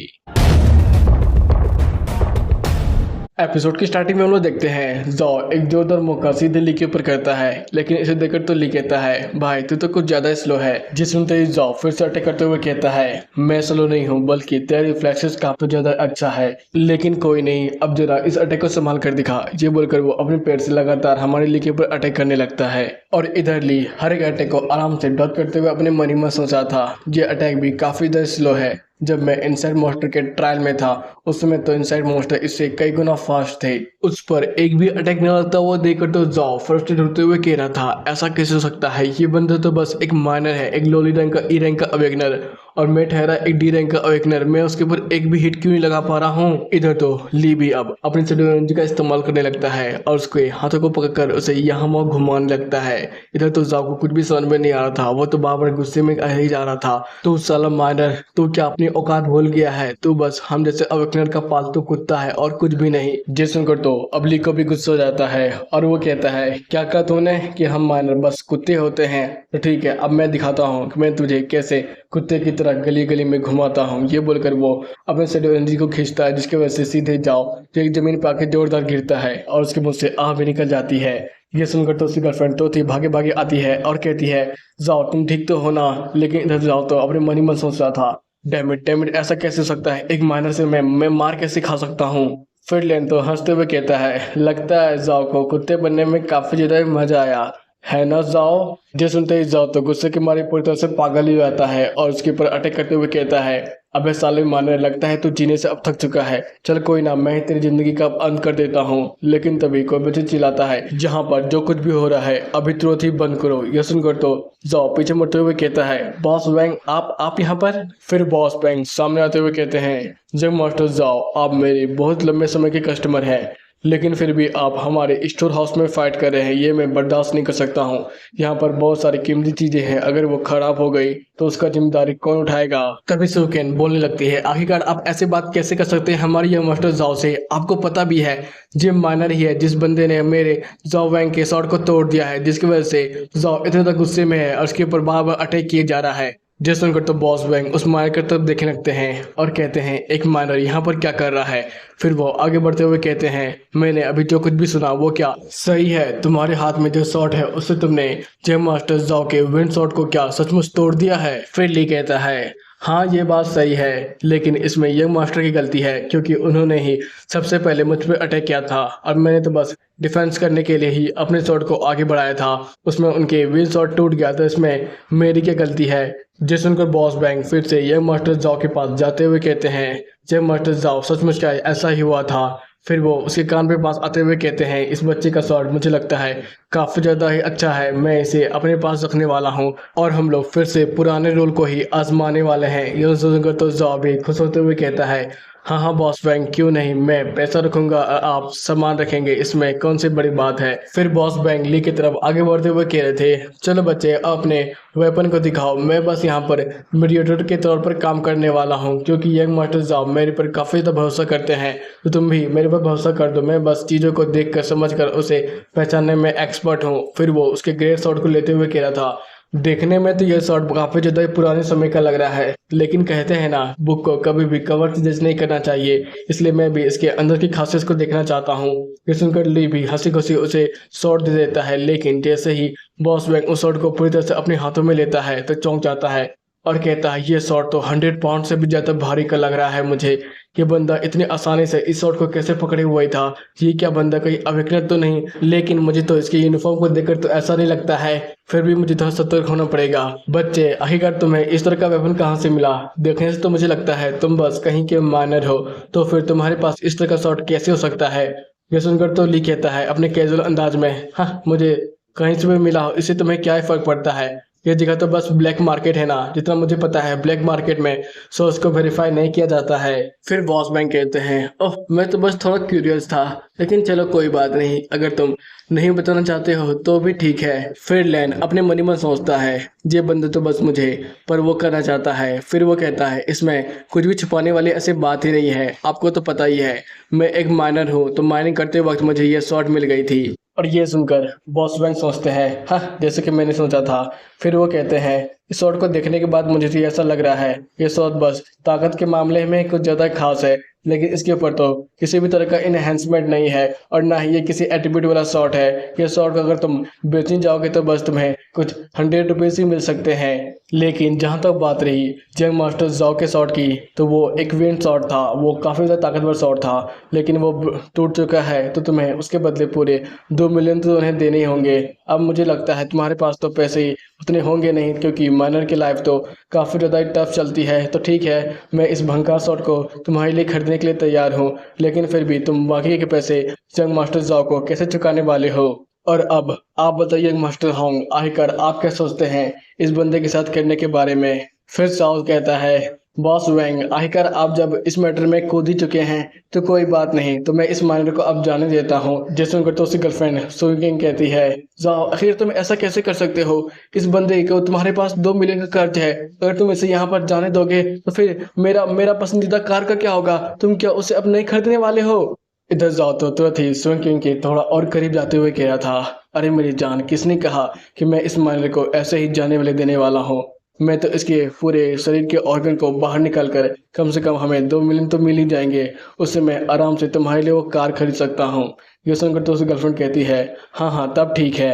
एपिसोड की स्टार्टिंग में हम लोग देखते हैं जॉ एक जोरदार मौका सीधे ली के ऊपर करता है, लेकिन इसे देखकर तो ली कहता है, भाई तू तो कुछ ज्यादा स्लो है। जिस सुनते ही जॉ फिर से अटैक करते हुए कहता है, मैं स्लो नहीं हूँ, बल्कि तेरा रिफ्लेक्सेस काफी ज्यादा अच्छा है, लेकिन कोई नहीं, अब जरा इस अटैक को संभाल कर दिखा। ये बोलकर वो अपने पेड़ से लगातार हमारे ली के ऊपर अटैक करने लगता है और इधर ली हर एक अटैक को आराम से डॉट करते हुए अपने मन ही में सोचा था, ये अटैक भी काफी ज्यादा स्लो है। जब मैं इनसाइड मॉन्स्टर के ट्रायल में था उस समय तो इनसाइड मॉन्स्टर इससे कई गुना फास्ट थे, उस पर एक भी अटैक नहीं लगता। वो देखकर तो जाओ फ्रस्ट्रेट होते हुए कह रहा था, ऐसा कैसे हो सकता है? ये बंदा तो बस एक माइनर है, एक लोली रैंक का ई रैंक का अवेकनर, और मैं ठहरा एक डी रैंक का अवेकनर, मैं उसके ऊपर एक भी हिट क्यों नहीं लगा पा रहा हूँ? इधर तो ली भी अब अपनी शैडो एनर्जी का इस्तेमाल करने लगता है और उसके हाथों को पकड़कर उसे यहाँ वहाँ घुमाने लगता है। इधर तो जाओ को कुछ भी समझ में नहीं आ रहा था, वो तो बार बार गुस्से में ही जा रहा था, तो साला माइनर तू क्या अपनी औकात भूल गया है? तू बस हम जैसे अवेकनर का पालतू कुत्ता है और कुछ भी नहीं। जे सुनकर तो अब ली को भी गुस्सा हो जाता है और वो कहता है, क्या कहा तूने कि हम माइनर बस कुत्ते होते हैं? तो ठीक है, अब मैं दिखाता हूँ कि मैं तुझे कैसे कुत्ते की तरह गली गली में घुमाता हूँ। ये बोलकर वो अपने शैडो एनर्जी को खींचता है, जिसकी वजह से सीधे जाओ जो एक जमीन पर आके जोरदार गिरता है और उसके मुंह से आह भी निकल जाती है। ये सुनकर तो उसकी गर्लफ्रेंड तो थी भागे भागे आती है और कहती है, जाओ तुम ठीक तो हो ना? लेकिन इधर जाओ तो अपने मन ही मन सोच रहा था, डैम इट, ऐसा कैसे हो सकता है? एक माइनर से मैं मार कैसे खा सकता हूँ? फिर लेन तो हंसते हुए कहता है, लगता है जाओ को कुत्ते बनने में काफी ज्यादा मजा आया है ना जाओ? जो सुनते ही जाओ तो गुस्से के मारे पूरी तरह से पागल ही जाता है और उसके ऊपर अटैक करते हुए कहता है, अबे साले मानने लगता है तू जीने से अब थक चुका है, चल कोई ना, मैं ही तेरी जिंदगी का अब अंत कर देता हूँ। लेकिन तभी कोई बच्चे चिल्लाता है, जहाँ पर जो कुछ भी हो रहा है अभी तुरंत ही बंद करो। यह सुनकर तो जाओ पीछे मुड़ते हुए कहता है, बॉस वैंग आप यहाँ पर? फिर बॉस वैंग सामने आते हुए कहते हैं, जब मास्टर जाओ आप मेरे बहुत लंबे समय के कस्टमर हैं, लेकिन फिर भी आप हमारे स्टोर हाउस में फाइट कर रहे हैं, ये मैं बर्दाश्त नहीं कर सकता हूँ। यहाँ पर बहुत सारी कीमती चीजें हैं, अगर वो खराब हो गई तो उसका जिम्मेदारी कौन उठाएगा? तभी सुकेन बोलने लगती है, आखिरकार आप ऐसे बात कैसे कर सकते हैं हमारी ये मास्टर जाओ से? आपको पता भी है जिम माइनर ही है जिस बंदे ने मेरे जाओ वैंग के शॉट को तोड़ दिया है, जिसकी वजह से जाओ इतने तक गुस्से में है और उसके ऊपर बार बार अटैक किए जा रहा है। ये सुनकर तो बॉस वैंग उस माइनर की तरफ देखने लगते हैं और कहते हैं एक माइनर यहाँ पर क्या कर रहा है। फिर वो आगे बढ़ते हुए कहते हैं मैंने अभी जो कुछ भी सुना वो क्या सही है? तुम्हारे हाथ में जो शॉट है उससे तुमने जेम मास्टर जाओ के विंड शॉट को क्या सचमुच तोड़ दिया है? फिर ली कहता है हाँ ये बात सही है, लेकिन इसमें यंग मास्टर की गलती है क्योंकि उन्होंने ही सबसे पहले मुझ पर अटैक किया था और मैंने तो बस डिफेंस करने के लिए ही अपने शॉट को आगे बढ़ाया था। उसमें उनके व्हील शॉट टूट गया तो इसमें मेरी क्या गलती है? जिस सुनकर बॉस बैंग फिर से यंग मास्टर जाओ के पास जाते हुए कहते हैं यंग मास्टर जाओ सचमुच क्या ऐसा ही हुआ था? फिर वो उसके कान पे पास आते हुए कहते हैं इस बच्चे का शॉट मुझे लगता है काफ़ी ज़्यादा ही अच्छा है, मैं इसे अपने पास रखने वाला हूँ और हम लोग फिर से पुराने रोल को ही आजमाने वाले हैं। ये सुनकर तो जाओ भी खुश होते हुए कहता है हाँ हाँ बॉस बैंक क्यों नहीं, मैं पैसा रखूंगा और आप सामान रखेंगे, इसमें कौन सी बड़ी बात है। फिर बॉस बैंक ली की तरफ आगे बढ़ते हुए कह रहे थे चलो बच्चे अपने वेपन को दिखाओ, मैं बस यहाँ पर मीडिएटर के तौर पर काम करने वाला हूँ क्योंकि यंग मास्टर जाओ मेरे पर काफ़ी ज़्यादा भरोसा करते हैं, तो तुम भी मेरे पर भरोसा कर दो, मैं बस चीज़ों को देख कर समझ कर उसे पहचानने में एक्सपर्ट हूँ। फिर वो उसके ग्रेट शॉट को लेते हुए कह रहा था देखने में तो यह शॉट काफी ज्यादा पुराने समय का लग रहा है, लेकिन कहते हैं ना बुक को कभी भी कवर से जज नहीं करना चाहिए, इसलिए मैं भी इसके अंदर की खासियत को देखना चाहता हूँ। ये सुनकर ली भी हंसी खुशी उसे शॉट दे देता है, लेकिन जैसे ही बॉस बैंक उस शॉट को पूरी तरह से अपने हाथों में लेता है तो चौंक जाता है और कहता है ये शॉट तो 100 पाउंड से भी ज़्यादा भारी का लग रहा है मुझे। ये बंदा इतनी आसानी से इस शॉट को कैसे पकड़े हुआ ही था? ये क्या बंदा कहीं अविकनेत तो नहीं? लेकिन मुझे तो इसके यूनिफॉर्म को देखकर तो ऐसा नहीं लगता है, फिर भी मुझे थोड़ा सतर्क होना पड़ेगा। बच्चे आखिरकार तुम्हें इस तरह का वेपन कहाँ से मिला? देखने से तो मुझे लगता है तुम बस कहीं के माइनर हो, तो फिर तुम्हारे पास इस तरह का शॉट कैसे हो सकता है? ये सुनकर तो ली कहता है अपने कैजुअल अंदाज में हाँ मुझे कहीं से भी मिला हो इससे तुम्हें क्या फर्क पड़ता है? ये जगह तो बस ब्लैक मार्केट है ना, जितना मुझे पता है ब्लैक मार्केट में सोर्स को वेरीफाई नहीं किया जाता है। फिर बॉस बैंक कहते हैं ओह मैं तो बस थोड़ा क्यूरियस था, लेकिन चलो कोई बात नहीं, अगर तुम नहीं बताना चाहते हो तो भी ठीक है। फिर लैन अपने मन ही मन सोचता है ये बंदा तो बस मुझे पर वो करना चाहता है। फिर वो कहता है इसमें कुछ भी छुपाने वाली ऐसी बात ही नहीं है, आपको तो पता ही है मैं एक माइनर हूँ, तो माइनिंग करते वक्त मुझे ये शॉट मिल गई थी। और ये सुनकर बॉस बैंक सोचते हैं हाँ जैसे कि मैंने सोचा था। फिर वो कहते हैं इस शॉट को देखने के बाद मुझे तो ऐसा लग रहा है ये शॉट बस ताकत के मामले में कुछ ज़्यादा खास है, लेकिन इसके ऊपर तो किसी भी तरह का इनहेंसमेंट नहीं है और ना ही ये किसी एट्रीब्यूट वाला शॉट है। ये शॉट अगर तुम बेचने जाओगे तो बस तुम्हें कुछ 100 रुपीज़ ही मिल सकते हैं। लेकिन जहाँ तक बात रही जंग मास्टर जाओ के शॉट की, तो वो एक विंड शॉट था, वो काफ़ी ज़्यादा ताकतवर शॉट था, लेकिन वो टूट चुका है, तो तुम्हें उसके बदले पूरे 2 मिलियन तो उन्हें देने ही होंगे। अब मुझे लगता है तुम्हारे पास तो पैसे ही उतने होंगे नहीं, क्योंकि माइनर की लाइफ तो काफ़ी ज़्यादा टफ चलती है। तो ठीक है, मैं इस भंकार शॉट को तुम्हारे लिए खरीदने के लिए तैयार हूँ, लेकिन फिर भी तुम बाकी के पैसे जंग मास्टर जाओ को कैसे चुकाने वाले हो? और अब आप बताइए मास्टर होंग, आखिरकार आप क्या सोचते हैं इस बंदे के साथ करने के बारे में? फिर साउथ कहता है बॉस वैंग, आखिरकार आप जब इस मैटर में कूद ही चुके हैं तो कोई बात नहीं, तो मैं इस माइनर को अब जाने देता हूँ। जैसे उनकर तो उसकी गर्लफ्रेंड सुइंग कहती है जाओ, आखिर तुम ऐसा कैसे कर सकते हो? इस बंदे को तुम्हारे पास 2 मिलियन का कर्ज है, अगर तुम इसे यहाँ पर जाने दोगे तो फिर मेरा मेरा पसंदीदा कार का क्या होगा? तुम क्या उसे अब नहीं खरीदने वाले हो? इधर जाओ तो तुरंत ही स्विंग के थोड़ा और करीब जाते हुए कह रहा था अरे मेरी जान, किसने कहा कि मैं इस माइनर को ऐसे ही जाने वाले देने वाला हूँ? मैं तो इसके पूरे शरीर के ऑर्गन को बाहर निकाल कर कम से कम हमें 2 मिलियन तो मिल ही जाएंगे, उससे मैं आराम से तुम्हारे लिए वो कार खरीद सकता हूँ। ये सुनकर तो उसकी गर्लफ्रेंड कहती है हाँ हाँ तब ठीक है।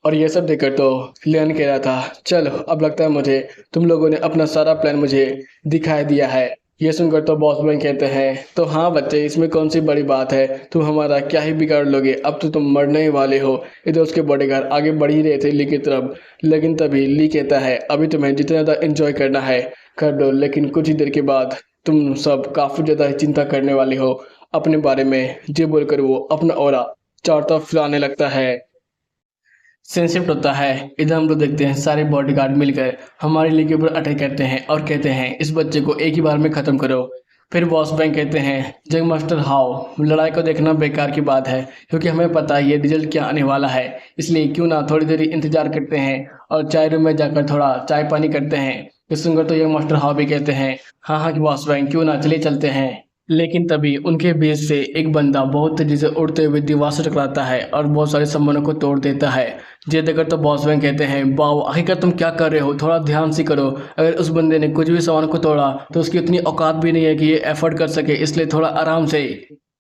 और ये सब देखकर तो लियन कह रहा था चलो अब लगता है मुझे तुम लोगों ने अपना सारा प्लान मुझे दिखाई दिया है। ये सुनकर तो बॉस मैन कहते हैं तो हाँ बच्चे, इसमें कौन सी बड़ी बात है, तुम हमारा क्या ही बिगाड़ लोगे, अब तो तुम मरने ही वाले हो। इधर उसके बॉडीगार्ड आगे बढ़ ही रहे थे ली की तरफ, लेकिन तभी ली कहता है अभी तुम्हें जितना ज़्यादा एंजॉय करना है कर लो, लेकिन कुछ ही देर के बाद तुम सब काफ़ी ज़्यादा चिंता करने वाले हो अपने बारे में। ये बोलकर वो अपना ऑरा चारों तरफ फैलाने लगता है। सेंसिटिव होता है। इधर हम लोग देखते हैं सारे बॉडीगार्ड मिलकर हमारे लिए के ऊपर अटैक करते हैं और कहते हैं इस बच्चे को एक ही बार में ख़त्म करो। फिर बॉस बैंक कहते हैं जंग मास्टर हाओ, लड़ाई को देखना बेकार की बात है, क्योंकि हमें पता है ये रिजल्ट क्या आने वाला है, इसलिए क्यों ना थोड़ी देर इंतजार करते हैं और चाय रूम में जाकर थोड़ा चाय पानी करते हैं। इस सुनकर तो यंग मास्टर हाओ भी कहते हैं हाँ हाँ बॉस बैंक, क्यों ना चलिए चलते हैं। लेकिन तभी उनके बीच से एक बंदा बहुत तेजी से उड़ते हुए दीवार से टकराता है और बहुत सारे सामानों को तोड़ देता है। ये देखकर तो बॉस वैंग कहते हैं, वाओ आखिरकार तुम क्या कर रहे हो, थोड़ा ध्यान से करो। अगर उस बंदे ने कुछ भी सामान को तोड़ा तो उसकी उतनी औकात भी नहीं है कि ये एफर्ट कर सके, इसलिए थोड़ा आराम से।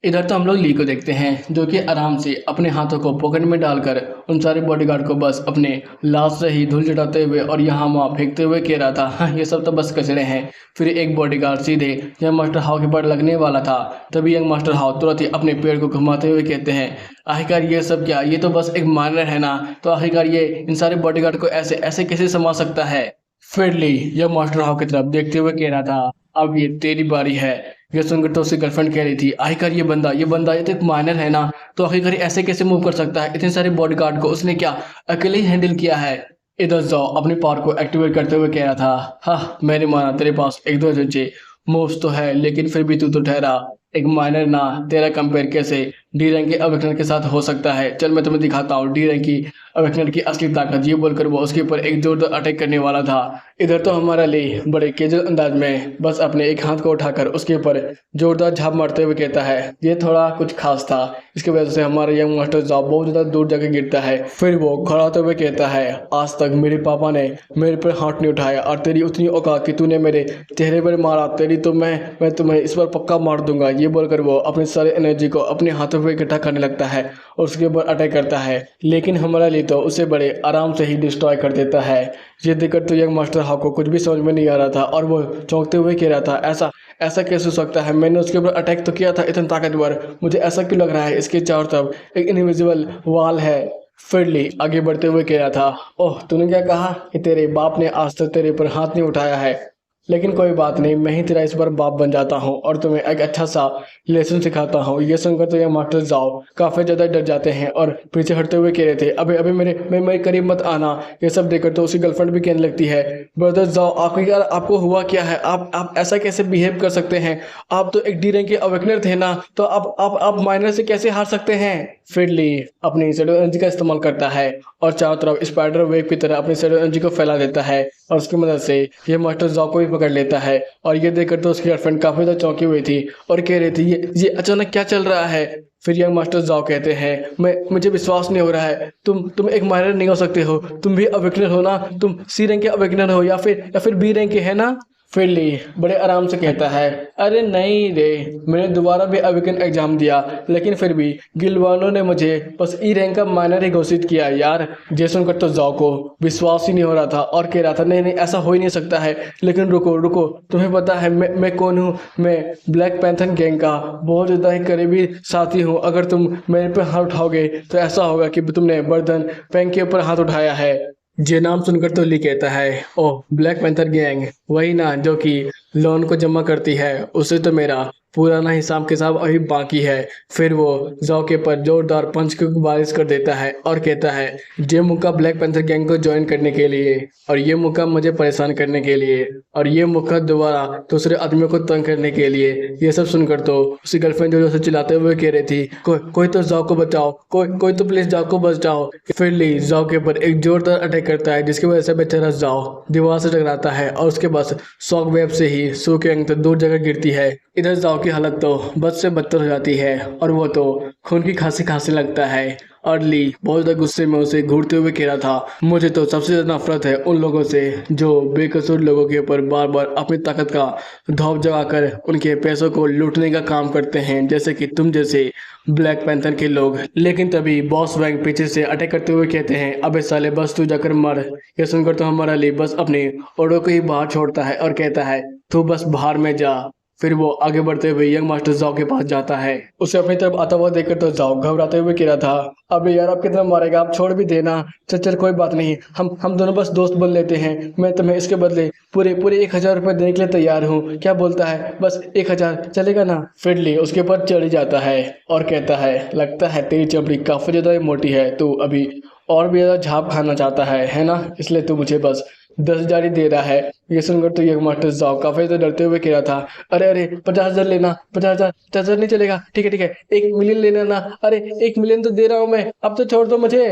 इधर तो हम लोग ली को देखते हैं जो कि आराम से अपने हाथों को पॉकेट में डालकर उन सारे बॉडीगार्ड को बस अपने लाश से ही धूल चटाते हुए और यहाँ वहाँ फेंकते हुए कह रहा था, हाँ ये सब तो बस कचरे हैं। फिर एक बॉडीगार्ड सीधे यंग मास्टर हाउ के ऊपर लगने वाला था, तभी यंग मास्टर हाउ तुरंत ही अपने पेड़ को घुमाते हुए कहते हैं, आखिरकार ये सब क्या, ये तो बस एक माइनर है ना, तो आखिरकार ये इन सारे बॉडीगार्ड को ऐसे ऐसे कैसे संभाल सकता है। फिरली यंग मास्टर हाउ की तरफ देखते हुए कह रहा था, अब ये तेरी बारी है। ये सुनकर तो उसकी गर्लफ्रेंड कह रही थी, आखिरकार ये तो एक माइनर है ना, तो आखिरकार ऐसे कैसे मूव कर सकता है, इतने सारे बॉडीगार्ड को उसने क्या अकेले ही हैंडल किया है। इधर जाओ अपनी पावर को एक्टिवेट करते हुए कह रहा था, हाँ मैंने माना तेरे पास एक दो अच्छे मूव्स तो है, लेकिन फिर भी तू तो ठहरा एक माइनर ना, तेरा कंपेयर कैसे डी रैंक के अवेकनर के साथ हो सकता है। चल मैं तुम्हें दिखाता हूँ डी रैंक की अवेकनर की असली ताकत। ये बोलकर वो उसके ऊपर एक जोरदार अटैक करने वाला था। इधर तो हमारा ली बड़े कैजुअल अंदाज में बस अपने एक हाथ को उठाकर उसके ऊपर जोरदार झाप मारते हुए कहता है, ये थोड़ा कुछ खास था, इसकी वजह से हमारा यंग मास्टर जाओ बहुत ज़्यादा दूर जाकर गिरता है। फिर वो खड़ा होते हुए कहता है, आज तक मेरे पापा ने मेरे पर हाथ नहीं उठाया और तेरी उतनी औकात कि तूने मेरे चेहरे पर मारा, तेरी तो मैं तुम्हें इस बार पक्का मार दूंगा। ये बोलकर वो अपनी सारी एनर्जी को अपने हाथों पर इकट्ठा करने लगता है और उसके ऊपर अटैक करता है, लेकिन हमारा ली तो उसे बड़े आराम से ही डिस्ट्रॉय कर देता है। ये देखकर तो यंग मास्टर हाउ को कुछ भी समझ में नहीं आ रहा था और वो चौंकते हुए कह रहा था, ऐसा ऐसा कैसे हो सकता है, मैंने उसके ऊपर अटैक तो किया था इतना ताकतवर, मुझे ऐसा क्यों लग रहा है इसके चारों तरफ एक इनविजिबल वॉल है। फिरली आगे बढ़ते हुए कह रहा था, ओह तूने क्या कहा कि तेरे बाप ने आज तक तेरे पर हाथ नहीं उठाया है, लेकिन कोई बात नहीं, मैं ही तेरा इस बार बाप बन जाता हूँ और तुम्हें एक अच्छा सा लेसन सिखाता हूँ। ये सुनकर तो ये मास्टर जाओ काफ़ी ज़्यादा डर जाते हैं और पीछे हटते हुए कह रहे थे, अबे अबे मेरे करीब मत आना। ये सब देखकर तो उसकी गर्लफ्रेंड भी कहने लगती है, ब्रदर जाओ आपको हुआ क्या है, आप ऐसा कैसे बिहेव कर सकते हैं, आप तो एक डी रैंक के अवेकनर थे ना, तो आप माइनर से कैसे हार सकते हैं। फिरली अपनी शैडो एनर्जी का इस्तेमाल करता है और चारों तरफ स्पाइडर वेव की तरह अपनी शैडो एनर्जी को फैला देता है और उसकी मदद से ये मास्टर जाओ को भी पकड़ लेता है। और ये देखकर तो उसकी गर्लफ्रेंड काफ़ी ज़्यादा चौंकी हुई थी और कह रही थी, ये अचानक क्या चल रहा है। फिर यंग मास्टर जाओ कहते हैं, मुझे विश्वास नहीं हो रहा है, तुम एक माइनर नहीं हो सकते हो, तुम भी अवेकनर हो ना, तुम सी रैंक के अवेकनर हो या फिर बी रैंक के है ना। फिरली बड़े आराम से कहता है, अरे नहीं रे, मैंने दोबारा भी अवेकन एग्जाम दिया, लेकिन फिर भी गिल्ड ने मुझे बस ई रैंक का माइनर ही घोषित किया यार। जे सुनकर तो जाओ को विश्वास ही नहीं हो रहा था और कह रहा था, नहीं नहीं ऐसा हो ही नहीं सकता है, लेकिन रुको रुको, तुम्हें पता है मैं कौन हूँ, मैं ब्लैक पैंथर गैंग का बहुत ज़्यादा ही करीबी साथी हूँ। अगर तुम मेरे पर हाथ उठाओगे तो ऐसा होगा कि तुमने बर्दन पैंग के ऊपर हाथ उठाया है। ये नाम सुनकर तो ली कहता है, ओह ब्लैक पैंथर गैंग, वही ना जो कि लोन को जमा करती है, उसे तो मेरा पुराना हिसाब किताब अभी बाकी है। फिर वो जाओ के पर जोरदार पंच की बारिश कर देता है और कहता है, ये मौका ब्लैक पैंथर गैंग को ज्वाइन करने के लिए और ये मौका मुझे परेशान करने के लिए और ये मौका दोबारा दूसरे आदमियों को तंग करने के लिए। ये सब सुनकर तो उसकी गर्लफ्रेंड जोर से चिल्लाते हुए कह रही थी, कोई तो जाओ को बचाओ, कोई तो प्लीज जाओ को बचाओ। फिर ली जाओ के ऊपर एक जोरदार अटैक करता है जिसकी वजह से बेचारा जाओ दीवार से टकराता है और उसके बस शॉक वेव से ही सू के अंग तक दूर जगह गिरती है। इधर जाओ की हालत तो बद से बदतर हो जाती है और वो तो खून की खांसी खांसने लगता है और ली बहुत ज़्यादा गुस्से में उसे घूरते हुए कह रहा था, मुझे तो सबसे ज़्यादा नफरत है उन लोगों से जो बेकसूर लोगों के ऊपर बार बार अपनी ताकत का धौप जगाकर उनके पैसों को लूटने का काम करते हैं, जैसे कि तुम जैसे ब्लैक पैंथर के लोग। लेकिन तभी बॉस वैंग पीछे से अटैक करते हुए कहते हैं, अबे साले बस तू जाकर मर। ये सुनकर तो हमारा ली बस अपने ओडो को ही बाहर छोड़ता है और कहता है, तू बस बाहर में जा। फिर वो आगे बढ़ते हुए यंग मास्टर जाओ के पास जाता है। उसे अपनी तरफ आता हुआ देखकर तो जाओ घबराते हुए कह रहा था, अबे यार अब कितना मारेगा, आप छोड़ भी देना। चल कोई बात नहीं, हम दोनों बस दोस्त बन लेते हैं, मैं तुम्हें इसके बदले पूरे 1000 रुपये देने के लिए तैयार हूँ, क्या बोलता है, बस 1000 चलेगा ना। फिरली उसके ऊपर चढ़ जाता है और कहता है, लगता है तेरी चमड़ी काफ़ी ज़्यादा मोटी है, तू अभी और भी ज़्यादा झाप खाना चाहता है ना, इसलिए तू मुझे बस 10,000 ही दे रहा है। ये सुनकर तो ये मास्टर जाओ काफी तो डरते हुए कह रहा था, अरे 50,000 लेना, 50,000 नहीं चलेगा, ठीक है 1 मिलियन लेना ना, अरे 1 मिलियन तो दे रहा हूँ मैं, अब तो छोड़ दो मुझे।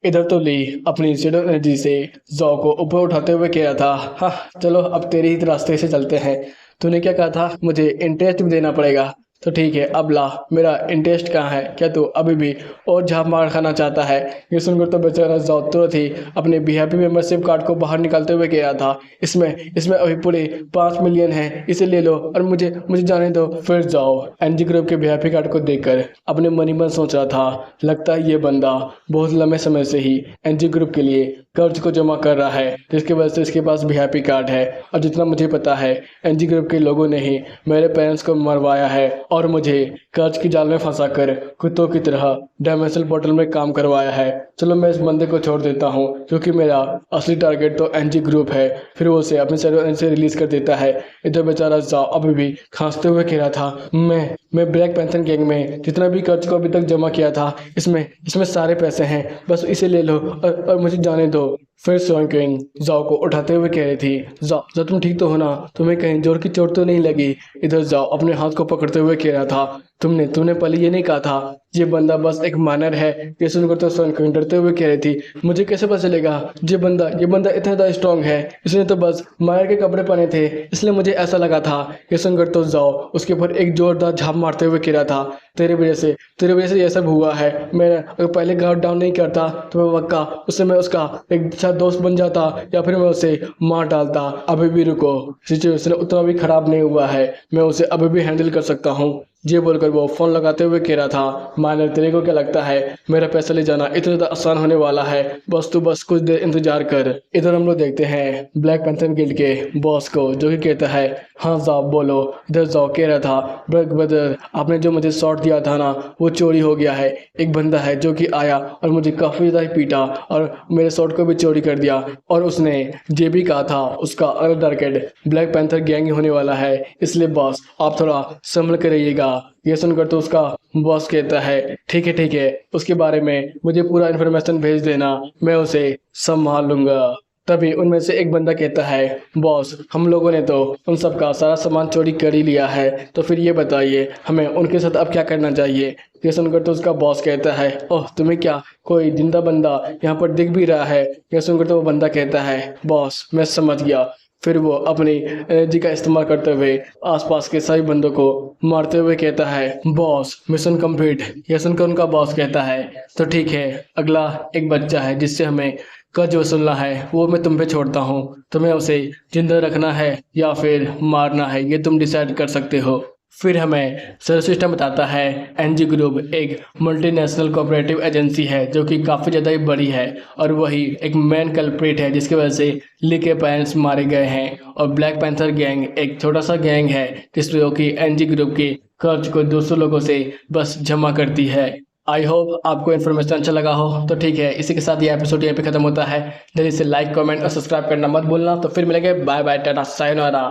इधर तो ली अपनी शैडो एनर्जी से जाओ को ऊपर उठाते हुए कह रहा था, हाँ चलो अब तेरे ही रास्ते से चलते हैं, तूने क्या कहा था, मुझे इंटरेस्ट भी देना पड़ेगा। तो ठीक है, अब ला, मेरा इंटरेस्ट कहाँ है? क्या तू अभी भी और झाप मार खाना चाहता है? ये सुनकर तो बेचारा जाओ तुरंत ही अपने वीआईपी मेंबरशिप कार्ड को बाहर निकालते हुए कह रहा था, इसमें इसमें अभी पूरे 5 मिलियन है, इसे ले लो और मुझे मुझे जाने दो। फिर जाओ एनजी ग्रुप के वीआईपी कार्ड को देखकर अपने मन ही मन सोच रहा था, लगता है ये बंदा बहुत लंबे समय से ही एनजी ग्रुप के लिए कर्ज को जमा कर रहा है, जिसकी वजह से इसके पास वीआईपी कार्ड है। और जितना मुझे पता है, एनजी ग्रुप के लोगों ने ही मेरे पेरेंट्स को मरवाया है और मुझे कर्ज की जाल में फंसाकर कुत्तों की तरह डायमेंशनल पोर्टल में काम करवाया है। चलो मैं इस बंदे को छोड़ देता हूँ, क्योंकि मेरा असली टारगेट तो एनजी ग्रुप है। फिर वो उसे अपने सर्वर से रिलीज कर देता है। इधर बेचारा जाओ अभी भी खांसते हुए कह रहा था, मैं ब्लैक पैंथर गैंग में जितना भी कर्ज को अभी तक जमा किया था, इसमें इसमें सारे पैसे हैं, बस इसे ले लो और मुझे जाने दो। फिर स्वाइन किंग जाओ को उठाते हुए कह रही थी, जाओ तुम ठीक तो हो ना? तुम्हें कहीं जोर की चोट तो नहीं लगी? इधर जाओ अपने हाथ को पकड़ते हुए कह रहा था, तुमने पहले ये नहीं कहा था ये बंदा बस एक मानर है? ये सुनकर तो स्वाइन किंग डरते हुए कह रही थी, मुझे कैसे पता चलेगा ये बंदा इतना ज़्यादा स्ट्रांग है? इसने तो बस मायर के कपड़े पहने थे, इसलिए मुझे ऐसा लगा था। ये सुनकर तो जाओ उसके ऊपर एक जोरदार झाप मारते हुए कह रहा था, तेरे वजह से ये सब हुआ है। मैं अगर पहले गार्ड डाउन नहीं करता तो मैं पक्का उससे मैं उसका एक अच्छा दोस्त बन जाता, या फिर मैं उसे मार डालता। अभी भी रुको, सिचुएशन उतना भी खराब नहीं हुआ है, मैं उसे अभी भी हैंडल कर सकता हूँ। ये बोलकर वो फोन लगाते हुए कह रहा था, मानर तेरे को क्या लगता है मेरा पैसा ले जाना इतना ज़्यादा आसान होने वाला है? बस कुछ देर इंतजार कर। इधर हम लोग देखते हैं ब्लैक पैंथर गिल्ड के बॉस को, जो कि कहता है, हाँ साहब बोलो। इधर जाओ कह रहा था, ब्रदर आपने जो मुझे शॉट दिया था ना, वो चोरी हो गया है। एक बंदा है जो कि आया और मुझे काफ़ी ज़्यादा पीटा और मेरे शॉट को भी चोरी कर दिया, और उसने ये भी कहा था उसका अगला टारगेट ब्लैक पैंथर गैंग होने वाला है, इसलिए बॉस आप थोड़ा संभल कर रहिएगा। ये सुनकर तो उसका बॉस कहता है, ठीक है, उसके बारे में मुझे पूरा इन्फॉर्मेशन भेज देना, मैं उसे संभाल लूंगा। तभी उनमें से एक बंदा कहता है, बॉस हम लोगों ने तो उन सब का सारा सामान चोरी कर ही लिया है, तो फिर ये बताइए हमें उनके साथ अब क्या करना चाहिए? ये सुनकर तो उसका बॉस कहता है, ओह तुम्हें क्या कोई जिंदा बंदा यहाँ पर दिख भी रहा है? ये सुनकर तो वो बंदा कहता है, बॉस मैं समझ गया। फिर वो अपनी एनर्जी का इस्तेमाल करते हुए आसपास के सभी बंदों को मारते हुए कहता है, बॉस मिशन कंप्लीट। यह सुनकर उनका बॉस कहता है, तो ठीक है, अगला एक बच्चा है जिससे हमें कर्ज वसूलना है, वो मैं तुम पे छोड़ता हूँ। तुम्हें उसे जिंदा रखना है या फिर मारना है, ये तुम डिसाइड कर सकते हो। फिर हमें सर्च सिस्टम बताता है, एनजी ग्रुप एक मल्टीनेशनल कोऑपरेटिव एजेंसी है जो कि काफ़ी ज़्यादा ही बड़ी है, और वही एक मेन कल्प्रिट है जिसकी वजह से ली के पेरेंट्स मारे गए हैं। और ब्लैक पैंथर गैंग एक छोटा सा गैंग है जिसमें कि एनजी ग्रुप के कर्ज को 200 लोगों से बस जमा करती है। आई होप आपको इन्फॉर्मेशन अच्छा लगा हो। तो ठीक है, इसी के साथ ये एपिसोड यहाँ पे खत्म होता है। जल्दी से लाइक कमेंट और सब्सक्राइब करना मत भूलना। तो फिर मिलेंगे, बाय बाय, टाटा, सायोनारा।